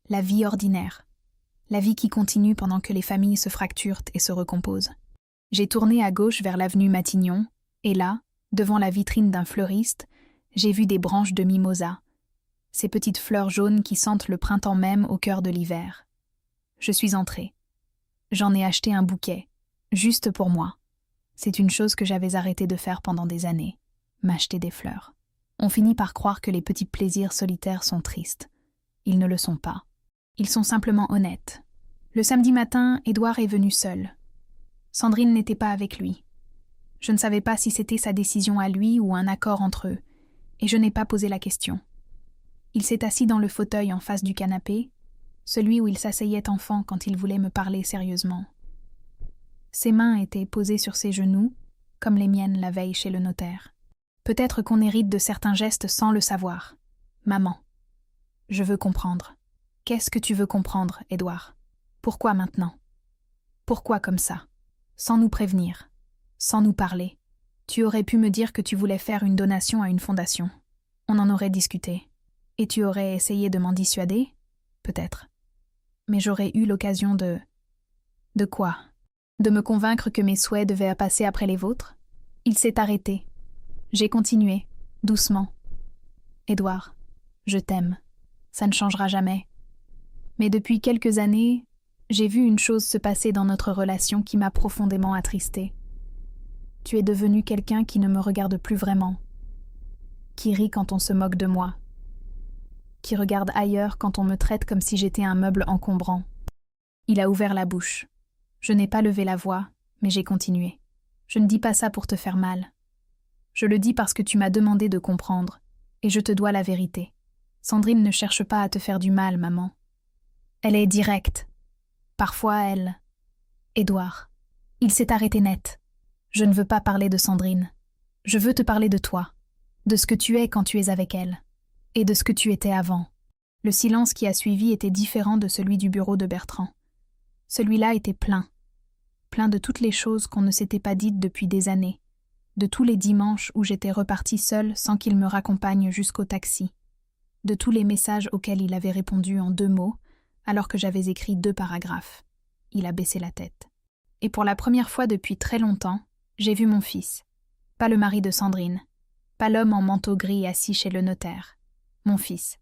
La vie ordinaire. La vie qui continue pendant que les familles se fracturent et se recomposent. J'ai tourné à gauche vers l'avenue Matignon, et là, devant la vitrine d'un fleuriste, j'ai vu des branches de mimosa, ces petites fleurs jaunes qui sentent le printemps même au cœur de l'hiver. Je suis entrée. J'en ai acheté un bouquet, juste pour moi. C'est une chose que j'avais arrêté de faire pendant des années, m'acheter des fleurs. On finit par croire que les petits plaisirs solitaires sont tristes. Ils ne le sont pas. Ils sont simplement honnêtes. Le samedi matin, Édouard est venu seul. Sandrine n'était pas avec lui. Je ne savais pas si c'était sa décision à lui ou un accord entre eux, et je n'ai pas posé la question. Il s'est assis dans le fauteuil en face du canapé, celui où il s'asseyait enfant quand il voulait me parler sérieusement. Ses mains étaient posées sur ses genoux, comme les miennes la veille chez le notaire. Peut-être qu'on hérite de certains gestes sans le savoir. Maman, je veux comprendre. Qu'est-ce que tu veux comprendre, Édouard? Pourquoi maintenant? Pourquoi comme ça? Sans nous prévenir, sans nous parler. Tu aurais pu me dire que tu voulais faire une donation à une fondation. On en aurait discuté. Et tu aurais essayé de m'en dissuader? Peut-être. Mais j'aurais eu l'occasion de... De quoi? De me convaincre que mes souhaits devaient passer après les vôtres? Il s'est arrêté. J'ai continué, doucement. Édouard, je t'aime. Ça ne changera jamais. Mais depuis quelques années, j'ai vu une chose se passer dans notre relation qui m'a profondément attristée. Tu es devenu quelqu'un qui ne me regarde plus vraiment, qui rit quand on se moque de moi, qui regarde ailleurs quand on me traite comme si j'étais un meuble encombrant. Il a ouvert la bouche. Je n'ai pas levé la voix, mais j'ai continué. Je ne dis pas ça pour te faire mal. Je le dis parce que tu m'as demandé de comprendre, et je te dois la vérité. Sandrine ne cherche pas à te faire du mal, maman. Elle est directe. Parfois, elle... Édouard. Il s'est arrêté net. Je ne veux pas parler de Sandrine. Je veux te parler de toi, de ce que tu es quand tu es avec elle, et de ce que tu étais avant. Le silence qui a suivi était différent de celui du bureau de Bertrand. Celui-là était plein de toutes les choses qu'on ne s'était pas dites depuis des années, de tous les dimanches où j'étais repartie seule sans qu'il me raccompagne jusqu'au taxi, de tous les messages auxquels il avait répondu en 2 mots, alors que j'avais écrit 2 paragraphes. Il a baissé la tête. Et pour la première fois depuis très longtemps, j'ai vu mon fils. Pas le mari de Sandrine, pas l'homme en manteau gris assis chez le notaire. Mon fils.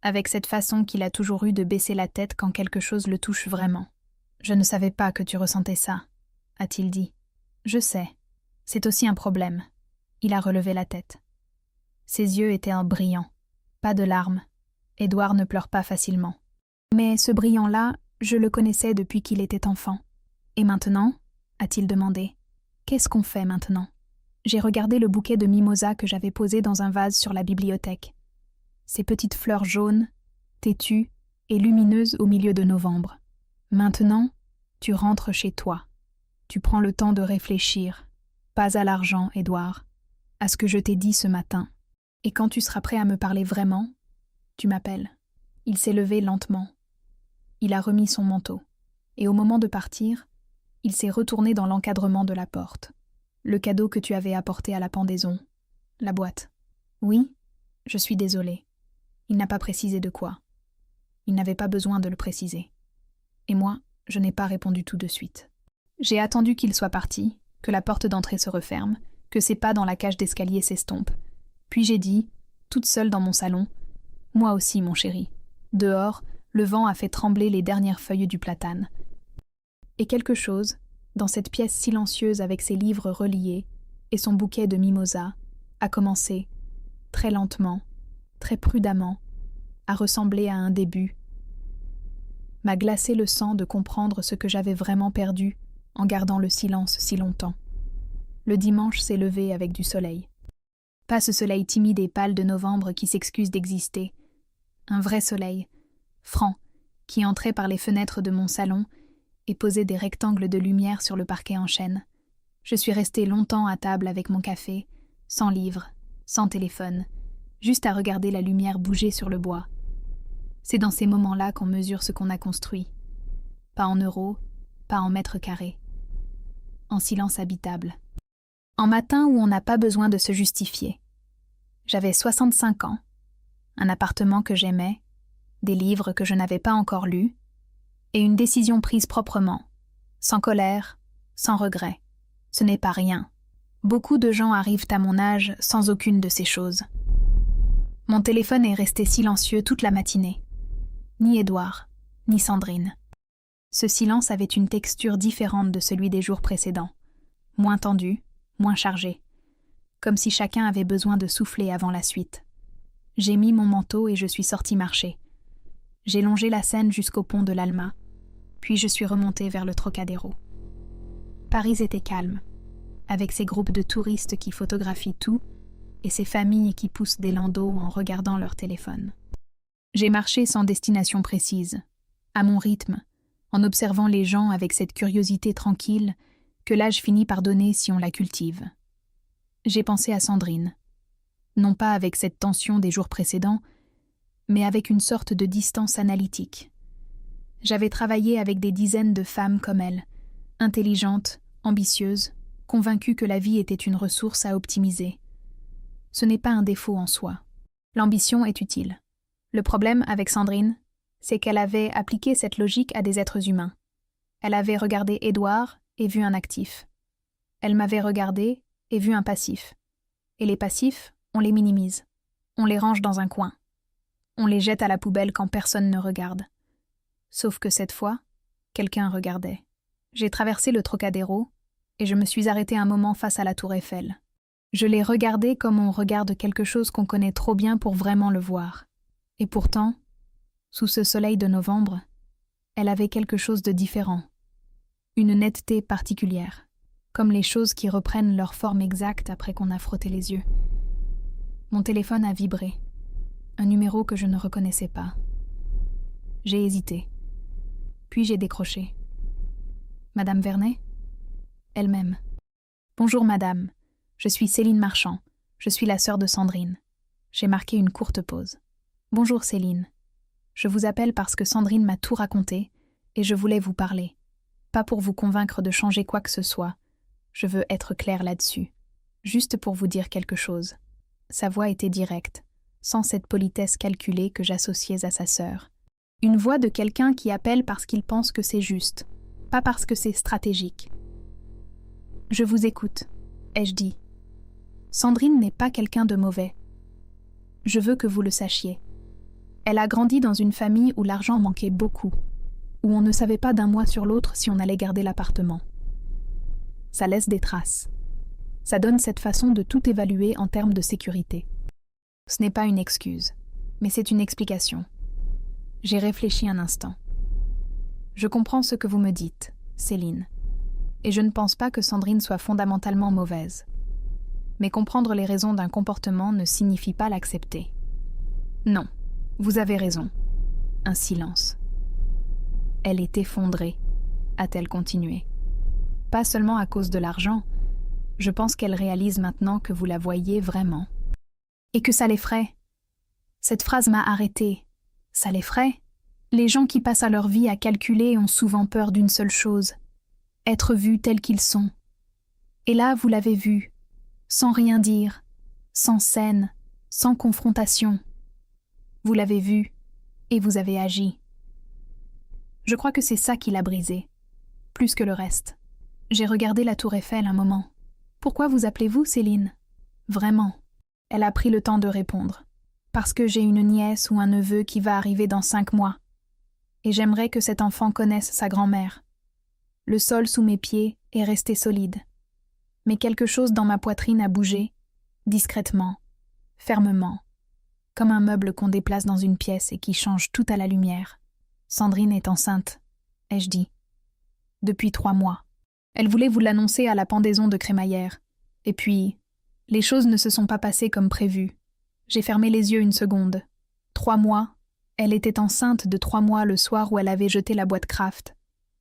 Avec cette façon qu'il a toujours eue de baisser la tête quand quelque chose le touche vraiment. « Je ne savais pas que tu ressentais ça », a-t-il dit. « Je sais. C'est aussi un problème. » Il a relevé la tête. Ses yeux étaient brillants. Pas de larmes. Édouard ne pleure pas facilement. Mais ce brillant-là, je le connaissais depuis qu'il était enfant. « Et maintenant » a-t-il demandé. « Qu'est-ce qu'on fait maintenant ?» J'ai regardé le bouquet de mimosas que j'avais posé dans un vase sur la bibliothèque. Ces petites fleurs jaunes, têtues et lumineuses au milieu de novembre. Maintenant, tu rentres chez toi. Tu prends le temps de réfléchir. Pas à l'argent, Édouard. À ce que je t'ai dit ce matin. Et quand tu seras prêt à me parler vraiment, tu m'appelles. Il s'est levé lentement. Il a remis son manteau. Et au moment de partir, il s'est retourné dans l'encadrement de la porte. Le cadeau que tu avais apporté à la pendaison. La boîte. Oui, je suis désolée. Il n'a pas précisé de quoi. Il n'avait pas besoin de le préciser. Et moi, je n'ai pas répondu tout de suite. J'ai attendu qu'il soit parti, que la porte d'entrée se referme, que ses pas dans la cage d'escalier s'estompent. Puis j'ai dit, toute seule dans mon salon, « Moi aussi, mon chéri. » Dehors, le vent a fait trembler les dernières feuilles du platane. Et quelque chose, dans cette pièce silencieuse avec ses livres reliés et son bouquet de mimosas, a commencé, très lentement, très prudemment, à ressembler à un début, m'a glacé le sang de comprendre ce que j'avais vraiment perdu en gardant le silence si longtemps. Le dimanche s'est levé avec du soleil. Pas ce soleil timide et pâle de novembre qui s'excuse d'exister. Un vrai soleil, franc, qui entrait par les fenêtres de mon salon et posait des rectangles de lumière sur le parquet en chêne. Je suis restée longtemps à table avec mon café, sans livre, sans téléphone, juste à regarder la lumière bouger sur le bois. C'est dans ces moments-là qu'on mesure ce qu'on a construit. Pas en euros, pas en mètres carrés. En silence habitable. En matin où on n'a pas besoin de se justifier. J'avais 65 ans, un appartement que j'aimais, des livres que je n'avais pas encore lus, et une décision prise proprement, sans colère, sans regret. Ce n'est pas rien. Beaucoup de gens arrivent à mon âge sans aucune de ces choses. Mon téléphone est resté silencieux toute la matinée. Ni Édouard, ni Sandrine. Ce silence avait une texture différente de celui des jours précédents, moins tendu, moins chargé, comme si chacun avait besoin de souffler avant la suite. J'ai mis mon manteau et je suis sortie marcher. J'ai longé la Seine jusqu'au pont de l'Alma, puis je suis remontée vers le Trocadéro. Paris était calme, avec ses groupes de touristes qui photographient tout et ces familles qui poussent des landaux en regardant leur téléphone. J'ai marché sans destination précise, à mon rythme, en observant les gens avec cette curiosité tranquille que l'âge finit par donner si on la cultive. J'ai pensé à Sandrine, non pas avec cette tension des jours précédents, mais avec une sorte de distance analytique. J'avais travaillé avec des dizaines de femmes comme elle, intelligentes, ambitieuses, convaincues que la vie était une ressource à optimiser. Ce n'est pas un défaut en soi. L'ambition est utile. Le problème avec Sandrine, c'est qu'elle avait appliqué cette logique à des êtres humains. Elle avait regardé Édouard et vu un actif. Elle m'avait regardé et vu un passif. Et les passifs, on les minimise. On les range dans un coin. On les jette à la poubelle quand personne ne regarde. Sauf que cette fois, quelqu'un regardait. J'ai traversé le Trocadéro et je me suis arrêtée un moment face à la tour Eiffel. Je l'ai regardée comme on regarde quelque chose qu'on connaît trop bien pour vraiment le voir. Et pourtant, sous ce soleil de novembre, elle avait quelque chose de différent. Une netteté particulière, comme les choses qui reprennent leur forme exacte après qu'on a frotté les yeux. Mon téléphone a vibré. Un numéro que je ne reconnaissais pas. J'ai hésité. Puis j'ai décroché. Madame Vernet ? Elle-même. Bonjour madame, je suis Céline Marchand, je suis la sœur de Sandrine. J'ai marqué une courte pause. Bonjour Céline. Je vous appelle parce que Sandrine m'a tout raconté et je voulais vous parler. Pas pour vous convaincre de changer quoi que ce soit. Je veux être claire là-dessus. Juste pour vous dire quelque chose. Sa voix était directe, sans cette politesse calculée que j'associais à sa sœur. Une voix de quelqu'un qui appelle parce qu'il pense que c'est juste, pas parce que c'est stratégique. Je vous écoute, ai-je dit. Sandrine n'est pas quelqu'un de mauvais. Je veux que vous le sachiez. Elle a grandi dans une famille où l'argent manquait beaucoup, où on ne savait pas d'un mois sur l'autre si on allait garder l'appartement. Ça laisse des traces. Ça donne cette façon de tout évaluer en termes de sécurité. Ce n'est pas une excuse, mais c'est une explication. J'ai réfléchi un instant. Je comprends ce que vous me dites, Céline, et je ne pense pas que Sandrine soit fondamentalement mauvaise. Mais comprendre les raisons d'un comportement ne signifie pas l'accepter. Non, vous avez raison. Un silence. Elle est effondrée, a-t-elle continué. Pas seulement à cause de l'argent, je pense qu'elle réalise maintenant que vous la voyez vraiment. Et que ça l'effraie. Cette phrase m'a arrêtée. Ça l'effraie. Les gens qui passent à leur vie à calculer ont souvent peur d'une seule chose, être vus tels qu'ils sont. Et là, vous l'avez vu, sans rien dire, sans scène, sans confrontation. Vous l'avez vu, et vous avez agi. Je crois que c'est ça qui l'a brisé, plus que le reste. J'ai regardé la tour Eiffel un moment. Pourquoi vous appelez-vous Céline ? Vraiment. Elle a pris le temps de répondre. Parce que j'ai une nièce ou un neveu qui va arriver dans 5 mois. Et j'aimerais que cet enfant connaisse sa grand-mère. Le sol sous mes pieds est resté solide. Mais quelque chose dans ma poitrine a bougé, discrètement, fermement, comme un meuble qu'on déplace dans une pièce et qui change tout à la lumière. Sandrine est enceinte, ai-je dit. Depuis 3 mois. Elle voulait vous l'annoncer à la pendaison de crémaillère. Et puis, les choses ne se sont pas passées comme prévu. J'ai fermé les yeux une seconde. 3 mois. Elle était enceinte de 3 mois le soir où elle avait jeté la boîte Kraft.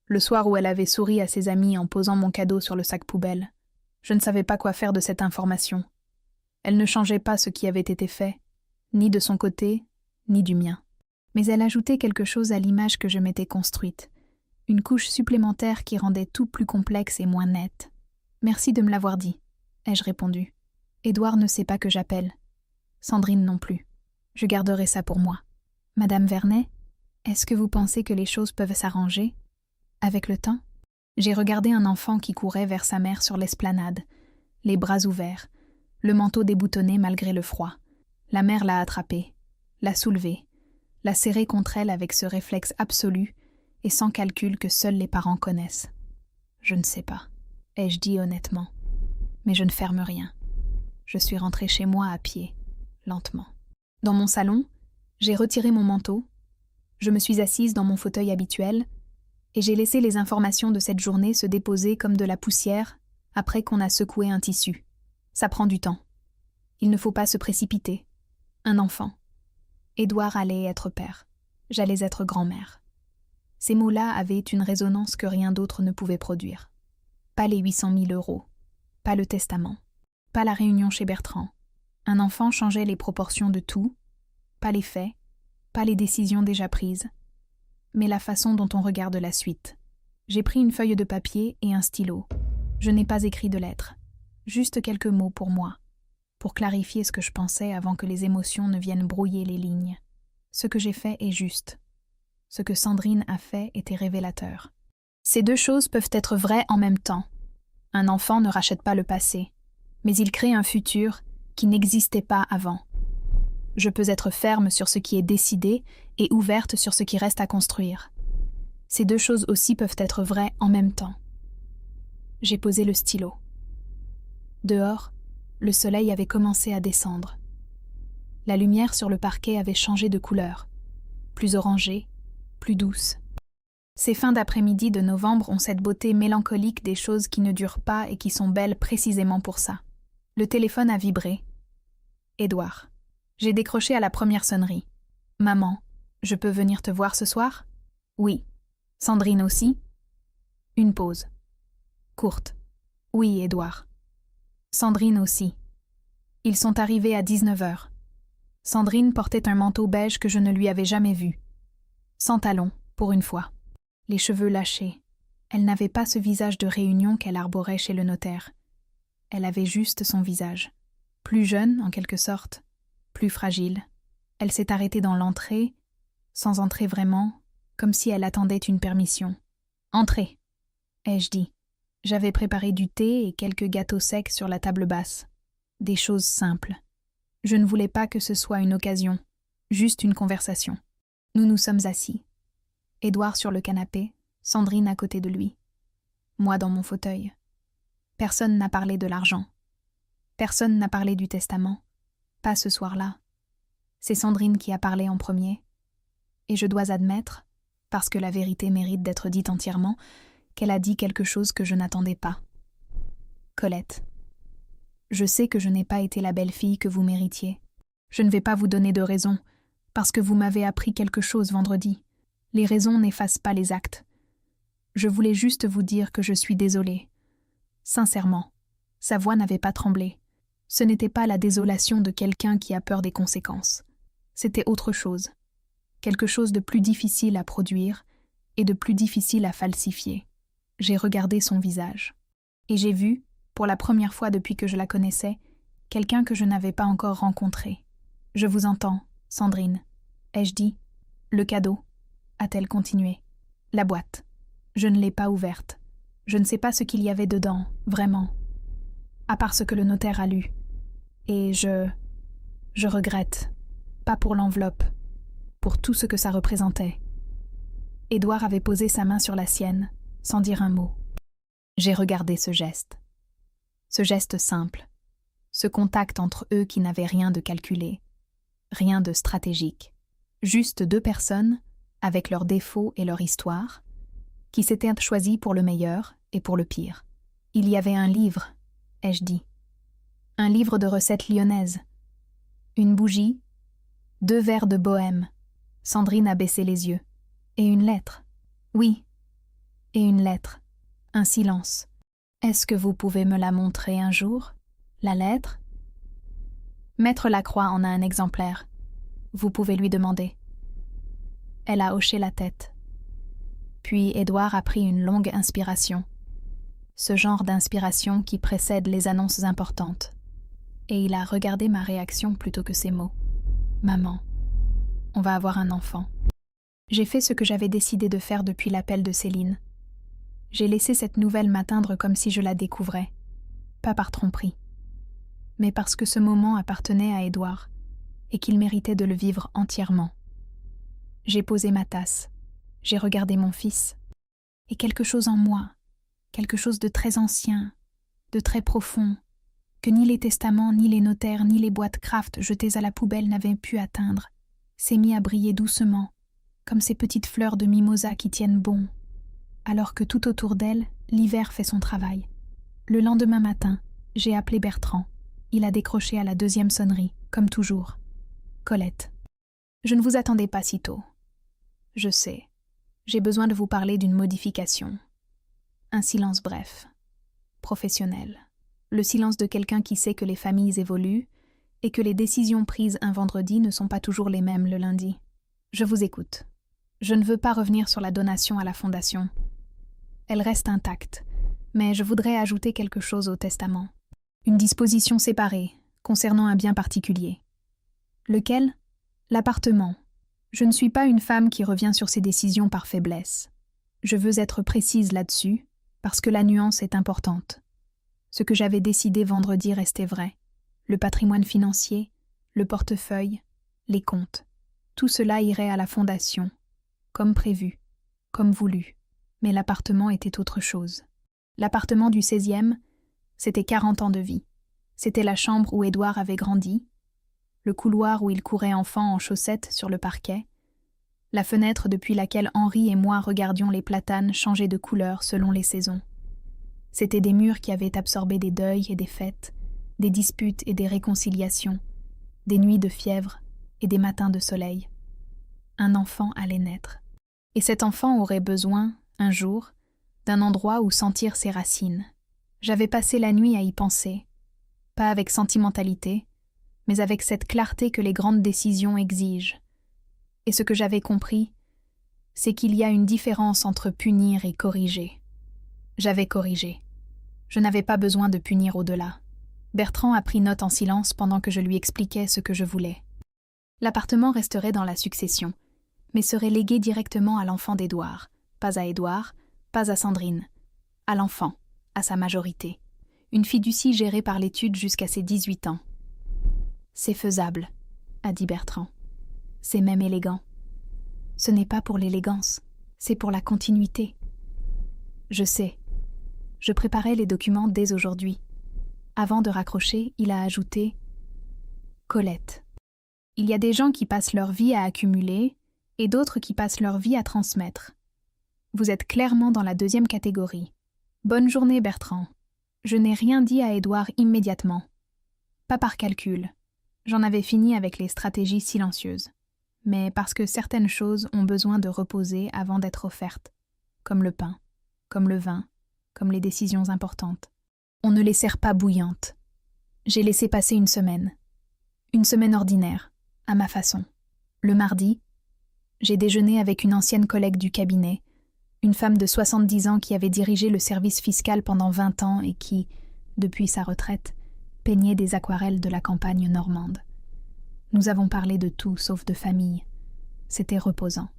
Le soir où elle avait souri à ses amis en posant mon cadeau sur le sac poubelle. Je ne savais pas quoi faire de cette information. Elle ne changeait pas ce qui avait été fait, ni de son côté, ni du mien. Mais elle ajoutait quelque chose à l'image que je m'étais construite. Une couche supplémentaire qui rendait tout plus complexe et moins net. « Merci de me l'avoir dit », ai-je répondu. « Édouard ne sait pas que j'appelle. Sandrine non plus. Je garderai ça pour moi. » Madame Vernet, est-ce que vous pensez que les choses peuvent s'arranger ? Avec le temps ? J'ai regardé un enfant qui courait vers sa mère sur l'esplanade, les bras ouverts, le manteau déboutonné malgré le froid. La mère l'a attrapé, l'a soulevé, l'a serré contre elle avec ce réflexe absolu et sans calcul que seuls les parents connaissent. Je ne sais pas, ai-je dit honnêtement. Mais je ne ferme rien. Je suis rentrée chez moi à pied, lentement. Dans mon salon, j'ai retiré mon manteau, je me suis assise dans mon fauteuil habituel et j'ai laissé les informations de cette journée se déposer comme de la poussière après qu'on a secoué un tissu. Ça prend du temps. Il ne faut pas se précipiter. Un enfant. Édouard allait être père. J'allais être grand-mère. Ces mots-là avaient une résonance que rien d'autre ne pouvait produire. Pas les 800 000 euros, pas le testament, pas la réunion chez Bertrand. Un enfant changeait les proportions de tout, pas les faits, pas les décisions déjà prises, mais la façon dont on regarde la suite. J'ai pris une feuille de papier et un stylo. Je n'ai pas écrit de lettre, juste quelques mots pour moi, pour clarifier ce que je pensais avant que les émotions ne viennent brouiller les lignes. Ce que j'ai fait est juste. Ce que Sandrine a fait était révélateur. Ces deux choses peuvent être vraies en même temps. Un enfant ne rachète pas le passé, mais il crée un futur qui n'existait pas avant. Je peux être ferme sur ce qui est décidé et ouverte sur ce qui reste à construire. Ces deux choses aussi peuvent être vraies en même temps. J'ai posé le stylo. Dehors, le soleil avait commencé à descendre. La lumière sur le parquet avait changé de couleur, plus orangée, plus douce. Ces fins d'après-midi de novembre ont cette beauté mélancolique des choses qui ne durent pas et qui sont belles précisément pour ça. Le téléphone a vibré. Édouard. J'ai décroché à la première sonnerie. « Maman, je peux venir te voir ce soir ?»« Oui. »« Sandrine aussi ?» Une pause. Courte. « Oui, Édouard. »« Sandrine aussi. » Ils sont arrivés à 19h. Sandrine portait un manteau beige que je ne lui avais jamais vu. Sans talons, pour une fois. Les cheveux lâchés. Elle n'avait pas ce visage de réunion qu'elle arborait chez le notaire. Elle avait juste son visage. Plus jeune, en quelque sorte, plus fragile. Elle s'est arrêtée dans l'entrée, sans entrer vraiment, comme si elle attendait une permission. « Entrez !» ai-je dit. J'avais préparé du thé et quelques gâteaux secs sur la table basse. Des choses simples. Je ne voulais pas que ce soit une occasion, juste une conversation. Nous nous sommes assis. Édouard sur le canapé, Sandrine à côté de lui. Moi dans mon fauteuil. Personne n'a parlé de l'argent. Personne n'a parlé du testament. Pas ce soir-là. C'est Sandrine qui a parlé en premier. Et je dois admettre, parce que la vérité mérite d'être dite entièrement, qu'elle a dit quelque chose que je n'attendais pas. Colette. Je sais que je n'ai pas été la belle-fille que vous méritiez. Je ne vais pas vous donner de raisons, parce que vous m'avez appris quelque chose vendredi. Les raisons n'effacent pas les actes. Je voulais juste vous dire que je suis désolée. Sincèrement, sa voix n'avait pas tremblé. Ce n'était pas la désolation de quelqu'un qui a peur des conséquences. C'était autre chose. Quelque chose de plus difficile à produire et de plus difficile à falsifier. J'ai regardé son visage. Et j'ai vu, pour la première fois depuis que je la connaissais, quelqu'un que je n'avais pas encore rencontré. « Je vous entends, Sandrine. » ai-je dit. « Le cadeau. » a-t-elle continué. « La boîte. Je ne l'ai pas ouverte. Je ne sais pas ce qu'il y avait dedans, vraiment. À part ce que le notaire a lu. Et je regrette. Pas pour l'enveloppe. Pour tout ce que ça représentait. » Édouard avait posé sa main sur la sienne, sans dire un mot. J'ai regardé ce geste. Ce geste simple. Ce contact entre eux qui n'avait rien de calculé. Rien de stratégique. Juste deux personnes, avec leurs défauts et leur histoire, qui s'étaient choisis pour le meilleur et pour le pire. Il y avait un livre, ai-je dit. Un livre de recettes lyonnaises. Une bougie, 2 verres de bohème. Sandrine a baissé les yeux. Et une lettre. Oui, et une lettre. Un silence. Est-ce que vous pouvez me la montrer un jour, la lettre? Maître Lacroix en a un exemplaire. Vous pouvez lui demander. Elle a hoché la tête. Puis Édouard a pris une longue inspiration. Ce genre d'inspiration qui précède les annonces importantes. Et il a regardé ma réaction plutôt que ses mots. Maman, on va avoir un enfant. J'ai fait ce que j'avais décidé de faire depuis l'appel de Céline. J'ai laissé cette nouvelle m'atteindre comme si je la découvrais. Pas par tromperie. Mais parce que ce moment appartenait à Édouard et qu'il méritait de le vivre entièrement. J'ai posé ma tasse. J'ai regardé mon fils. Et quelque chose en moi, quelque chose de très ancien, de très profond, que ni les testaments, ni les notaires, ni les boîtes Kraft jetées à la poubelle n'avaient pu atteindre, s'est mis à briller doucement, comme ces petites fleurs de mimosa qui tiennent bon, alors que tout autour d'elle, l'hiver fait son travail. Le lendemain matin, j'ai appelé Bertrand. Il a décroché à la 2e sonnerie, comme toujours. Colette. Je ne vous attendais pas si tôt. Je sais. J'ai besoin de vous parler d'une modification. Un silence bref, professionnel. Le silence de quelqu'un qui sait que les familles évoluent et que les décisions prises un vendredi ne sont pas toujours les mêmes le lundi. Je vous écoute. Je ne veux pas revenir sur la donation à la fondation. Elle reste intacte, mais je voudrais ajouter quelque chose au testament. Une disposition séparée, concernant un bien particulier. Lequel? L'appartement. Je ne suis pas une femme qui revient sur ses décisions par faiblesse. Je veux être précise là-dessus, parce que la nuance est importante. Ce que j'avais décidé vendredi restait vrai. Le patrimoine financier, le portefeuille, les comptes. Tout cela irait à la fondation, comme prévu, comme voulu. Mais l'appartement était autre chose. L'appartement du 16e, c'était 40 ans de vie. C'était la chambre où Édouard avait grandi, le couloir où il courait enfant en chaussettes sur le parquet, la fenêtre depuis laquelle Henri et moi regardions les platanes changer de couleur selon les saisons. C'étaient des murs qui avaient absorbé des deuils et des fêtes, des disputes et des réconciliations, des nuits de fièvre et des matins de soleil. Un enfant allait naître. Et cet enfant aurait besoin, un jour, d'un endroit où sentir ses racines. J'avais passé la nuit à y penser, pas avec sentimentalité, mais avec cette clarté que les grandes décisions exigent. Et ce que j'avais compris, c'est qu'il y a une différence entre punir et corriger. J'avais corrigé. Je n'avais pas besoin de punir au-delà. Bertrand a pris note en silence pendant que je lui expliquais ce que je voulais. L'appartement resterait dans la succession, mais serait légué directement à l'enfant d'Édouard, pas à Édouard, pas à Sandrine, à l'enfant, à sa majorité. Une fiducie gérée par l'étude jusqu'à ses 18 ans. C'est faisable, a dit Bertrand. C'est même élégant. Ce n'est pas pour l'élégance, c'est pour la continuité. Je sais. Je préparais les documents dès aujourd'hui. Avant de raccrocher, il a ajouté « Colette. Il y a des gens qui passent leur vie à accumuler et d'autres qui passent leur vie à transmettre. Vous êtes clairement dans la deuxième catégorie. Bonne journée, Bertrand. Je n'ai rien dit à Édouard immédiatement. Pas par calcul. J'en avais fini avec les stratégies silencieuses. Mais parce que certaines choses ont besoin de reposer avant d'être offertes, comme le pain, comme le vin, comme les décisions importantes. On ne les sert pas bouillantes. J'ai laissé passer une semaine ordinaire, à ma façon. Le mardi, j'ai déjeuné avec une ancienne collègue du cabinet, une femme de 70 ans qui avait dirigé le service fiscal pendant 20 ans et qui, depuis sa retraite, peignait des aquarelles de la campagne normande. Nous avons parlé de tout sauf de famille. C'était reposant.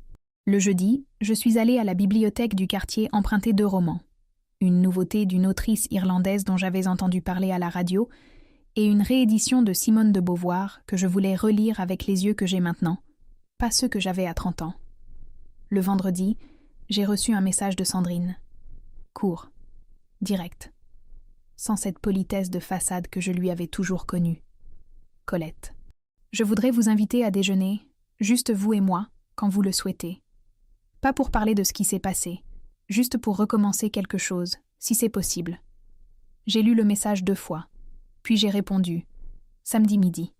Le jeudi, je suis allée à la bibliothèque du quartier emprunter 2 romans. Une nouveauté d'une autrice irlandaise dont j'avais entendu parler à la radio et une réédition de Simone de Beauvoir que je voulais relire avec les yeux que j'ai maintenant, pas ceux que j'avais à 30 ans. Le vendredi, j'ai reçu un message de Sandrine. Court, direct, sans cette politesse de façade que je lui avais toujours connue. Colette. Je voudrais vous inviter à déjeuner, juste vous et moi, quand vous le souhaitez. Pas pour parler de ce qui s'est passé, juste pour recommencer quelque chose, si c'est possible. J'ai lu le message 2 fois, puis j'ai répondu, samedi midi.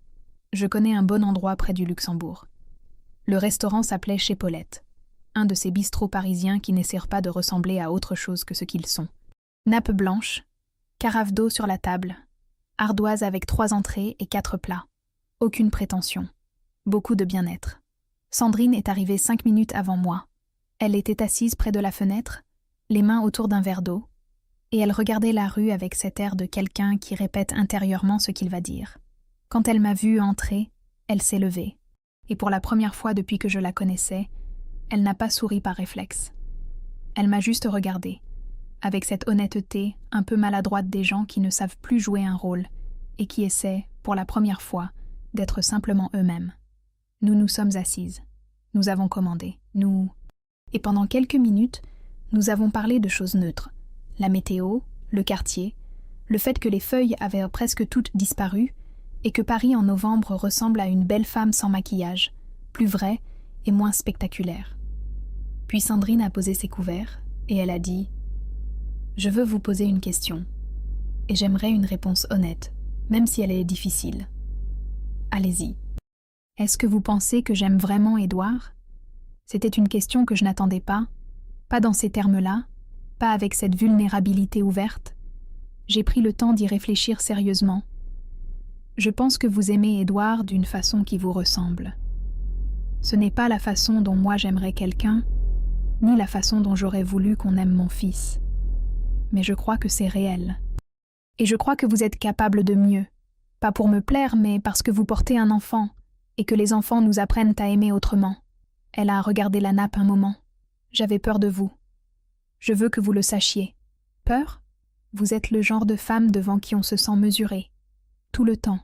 Je connais un bon endroit près du Luxembourg. Le restaurant s'appelait Chez Paulette, un de ces bistrots parisiens qui n'essaient pas de ressembler à autre chose que ce qu'ils sont. Nappe blanche, carafe d'eau sur la table, ardoise avec 3 entrées et 4 plats. Aucune prétention. Beaucoup de bien-être. Sandrine est arrivée 5 minutes avant moi. Elle était assise près de la fenêtre, les mains autour d'un verre d'eau, et elle regardait la rue avec cet air de quelqu'un qui répète intérieurement ce qu'il va dire. Quand elle m'a vue entrer, elle s'est levée, et pour la première fois depuis que je la connaissais, elle n'a pas souri par réflexe. Elle m'a juste regardée, avec cette honnêteté un peu maladroite des gens qui ne savent plus jouer un rôle, et qui essaient, pour la première fois, d'être simplement eux-mêmes. Nous nous sommes assises. Nous avons commandé. Et pendant quelques minutes, nous avons parlé de choses neutres. La météo, le quartier, le fait que les feuilles avaient presque toutes disparu et que Paris en novembre ressemble à une belle femme sans maquillage, plus vraie et moins spectaculaire. Puis Sandrine a posé ses couverts et elle a dit « Je veux vous poser une question et j'aimerais une réponse honnête, même si elle est difficile. Allez-y. Est-ce que vous pensez que j'aime vraiment Édouard ? C'était une question que je n'attendais pas dans ces termes-là, pas avec cette vulnérabilité ouverte. J'ai pris le temps d'y réfléchir sérieusement. Je pense que vous aimez Édouard d'une façon qui vous ressemble. Ce n'est pas la façon dont moi j'aimerais quelqu'un, ni la façon dont j'aurais voulu qu'on aime mon fils. Mais je crois que c'est réel. Et je crois que vous êtes capable de mieux. Pas pour me plaire, mais parce que vous portez un enfant, et que les enfants nous apprennent à aimer autrement. Elle a regardé la nappe un moment. J'avais peur de vous. Je veux que vous le sachiez. Peur ? Vous êtes le genre de femme devant qui on se sent mesurée. Tout le temps.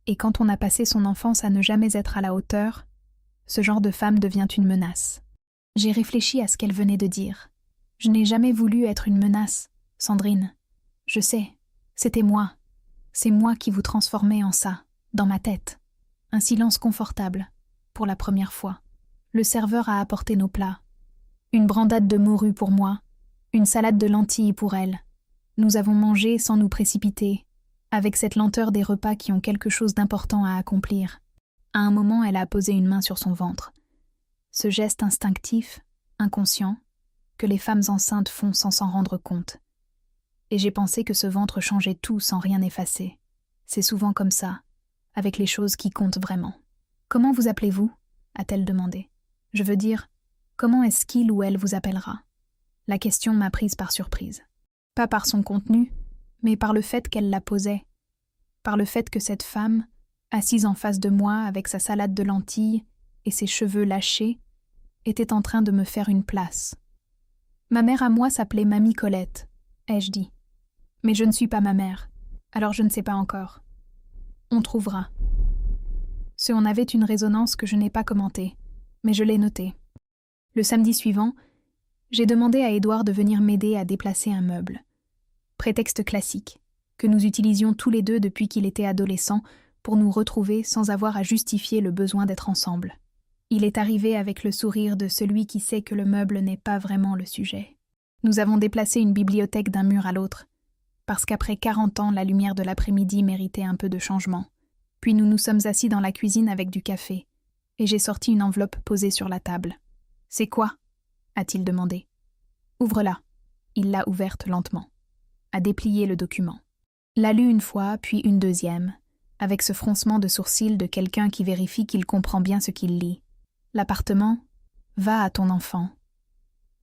Et quand on a passé son enfance à ne jamais être à la hauteur, ce genre de femme devient une menace. J'ai réfléchi à ce qu'elle venait de dire. Je n'ai jamais voulu être une menace, Sandrine. Je sais, c'était moi. C'est moi qui vous transformais en ça, dans ma tête. Un silence confortable, pour la première fois. Le serveur a apporté nos plats. Une brandade de morue pour moi, une salade de lentilles pour elle. Nous avons mangé sans nous précipiter, avec cette lenteur des repas qui ont quelque chose d'important à accomplir. À un moment, elle a posé une main sur son ventre. Ce geste instinctif, inconscient, que les femmes enceintes font sans s'en rendre compte. Et j'ai pensé que ce ventre changeait tout sans rien effacer. C'est souvent comme ça, avec les choses qui comptent vraiment. « Comment vous appelez-vous » a-t-elle demandé. « Je veux dire, comment est-ce qu'il ou elle vous appellera ?» La question m'a prise par surprise. Pas par son contenu, mais par le fait qu'elle la posait. Par le fait que cette femme, assise en face de moi avec sa salade de lentilles et ses cheveux lâchés, était en train de me faire une place. Ma mère à moi s'appelait Mamie Colette, ai-je dit. Mais je ne suis pas ma mère, alors je ne sais pas encore. On trouvera. Ce en avait une résonance que je n'ai pas commentée, mais je l'ai notée. Le samedi suivant, j'ai demandé à Édouard de venir m'aider à déplacer un meuble. Prétexte classique, que nous utilisions tous les deux depuis qu'il était adolescent pour nous retrouver sans avoir à justifier le besoin d'être ensemble. Il est arrivé avec le sourire de celui qui sait que le meuble n'est pas vraiment le sujet. Nous avons déplacé une bibliothèque d'un mur à l'autre, parce qu'après 40 ans, la lumière de l'après-midi méritait un peu de changement. Puis nous nous sommes assis dans la cuisine avec du café, et j'ai sorti une enveloppe posée sur la table. « C'est quoi ?» a-t-il demandé. « Ouvre-la. » Il l'a ouverte lentement. A déplié le document. L'a lu une fois, puis une deuxième, avec ce froncement de sourcils de quelqu'un qui vérifie qu'il comprend bien ce qu'il lit. L'appartement va à ton enfant,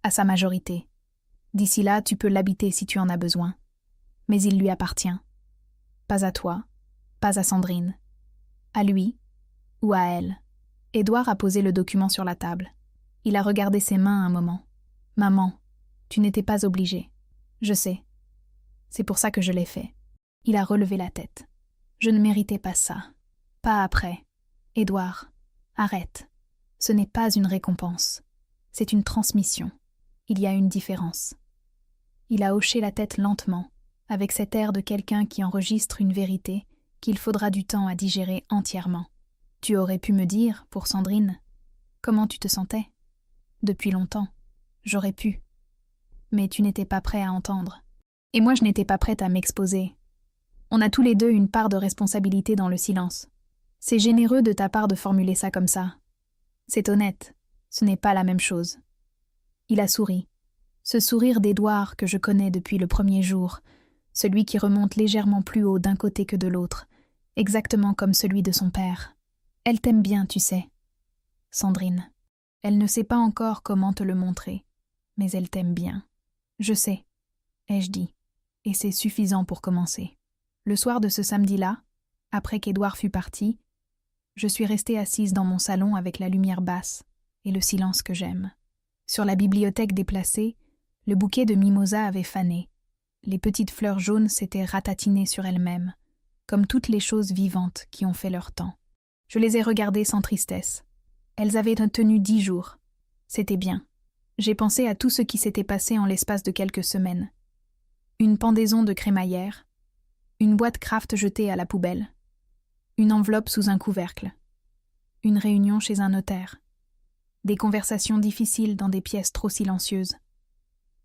à sa majorité. D'ici là, tu peux l'habiter si tu en as besoin. Mais il lui appartient. Pas à toi, pas à Sandrine. À lui ou à elle. Édouard a posé le document sur la table. Il a regardé ses mains un moment. « Maman, tu n'étais pas obligée. Je sais. C'est pour ça que je l'ai fait. » Il a relevé la tête. « Je ne méritais pas ça. Pas après. Édouard, arrête. Ce n'est pas une récompense. C'est une transmission. Il y a une différence. » Il a hoché la tête lentement, avec cet air de quelqu'un qui enregistre une vérité qu'il faudra du temps à digérer entièrement. « Tu aurais pu me dire, pour Sandrine, comment tu te sentais ? Depuis longtemps. J'aurais pu. Mais tu n'étais pas prêt à entendre. Et moi je n'étais pas prête à m'exposer. On a tous les deux une part de responsabilité dans le silence. C'est généreux de ta part de formuler ça comme ça. C'est honnête. Ce n'est pas la même chose. » Il a souri. Ce sourire d'Édouard que je connais depuis le premier jour, celui qui remonte légèrement plus haut d'un côté que de l'autre, exactement comme celui de son père. Elle t'aime bien, tu sais. Sandrine. Elle ne sait pas encore comment te le montrer, mais elle t'aime bien. Je sais, ai-je dit, et c'est suffisant pour commencer. Le soir de ce samedi-là, après qu'Édouard fut parti, je suis restée assise dans mon salon avec la lumière basse et le silence que j'aime. Sur la bibliothèque déplacée, le bouquet de mimosas avait fané. Les petites fleurs jaunes s'étaient ratatinées sur elles-mêmes, comme toutes les choses vivantes qui ont fait leur temps. Je les ai regardées sans tristesse. Elles avaient tenu 10 jours. C'était bien. J'ai pensé à tout ce qui s'était passé en l'espace de quelques semaines. Une pendaison de crémaillère, une boîte Kraft jetée à la poubelle, une enveloppe sous un couvercle, une réunion chez un notaire, des conversations difficiles dans des pièces trop silencieuses,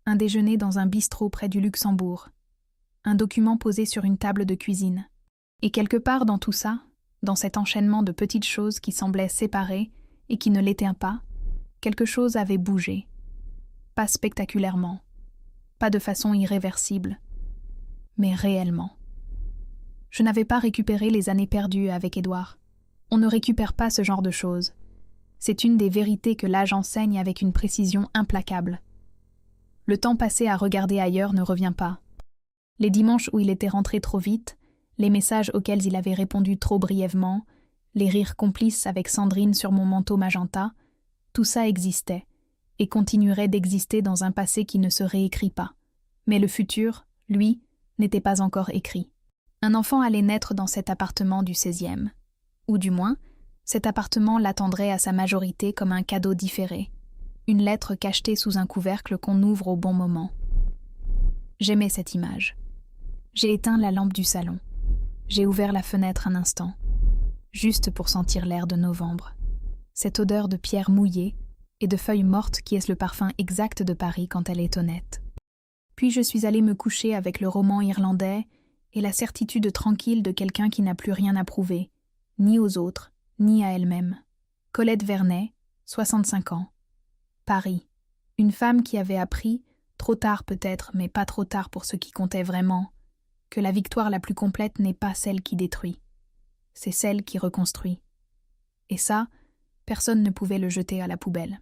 un déjeuner dans un bistrot près du Luxembourg, un document posé sur une table de cuisine. Et quelque part dans tout ça, dans cet enchaînement de petites choses qui semblaient séparées et qui ne l'étaient pas, quelque chose avait bougé. Pas spectaculairement, pas de façon irréversible, mais réellement. Je n'avais pas récupéré les années perdues avec Édouard. On ne récupère pas ce genre de choses. C'est une des vérités que l'âge enseigne avec une précision implacable. Le temps passé à regarder ailleurs ne revient pas. Les dimanches où il était rentré trop vite, les messages auxquels il avait répondu trop brièvement, les rires complices avec Sandrine sur mon manteau magenta, tout ça existait, et continuerait d'exister dans un passé qui ne se réécrit pas. Mais le futur, lui, n'était pas encore écrit. Un enfant allait naître dans cet appartement du 16e. Ou du moins, cet appartement l'attendrait à sa majorité comme un cadeau différé. Une lettre cachetée sous un couvercle qu'on ouvre au bon moment. J'aimais cette image. J'ai éteint la lampe du salon. J'ai ouvert la fenêtre un instant, juste pour sentir l'air de novembre. Cette odeur de pierre mouillée et de feuilles mortes qui est le parfum exact de Paris quand elle est honnête. Puis je suis allée me coucher avec le roman irlandais et la certitude tranquille de quelqu'un qui n'a plus rien à prouver, ni aux autres, ni à elle-même. Colette Vernet, 65 ans. Paris. Une femme qui avait appris, trop tard peut-être, mais pas trop tard pour ce qui comptait vraiment, que la victoire la plus complète n'est pas celle qui détruit. C'est celle qui reconstruit. Et ça, personne ne pouvait le jeter à la poubelle.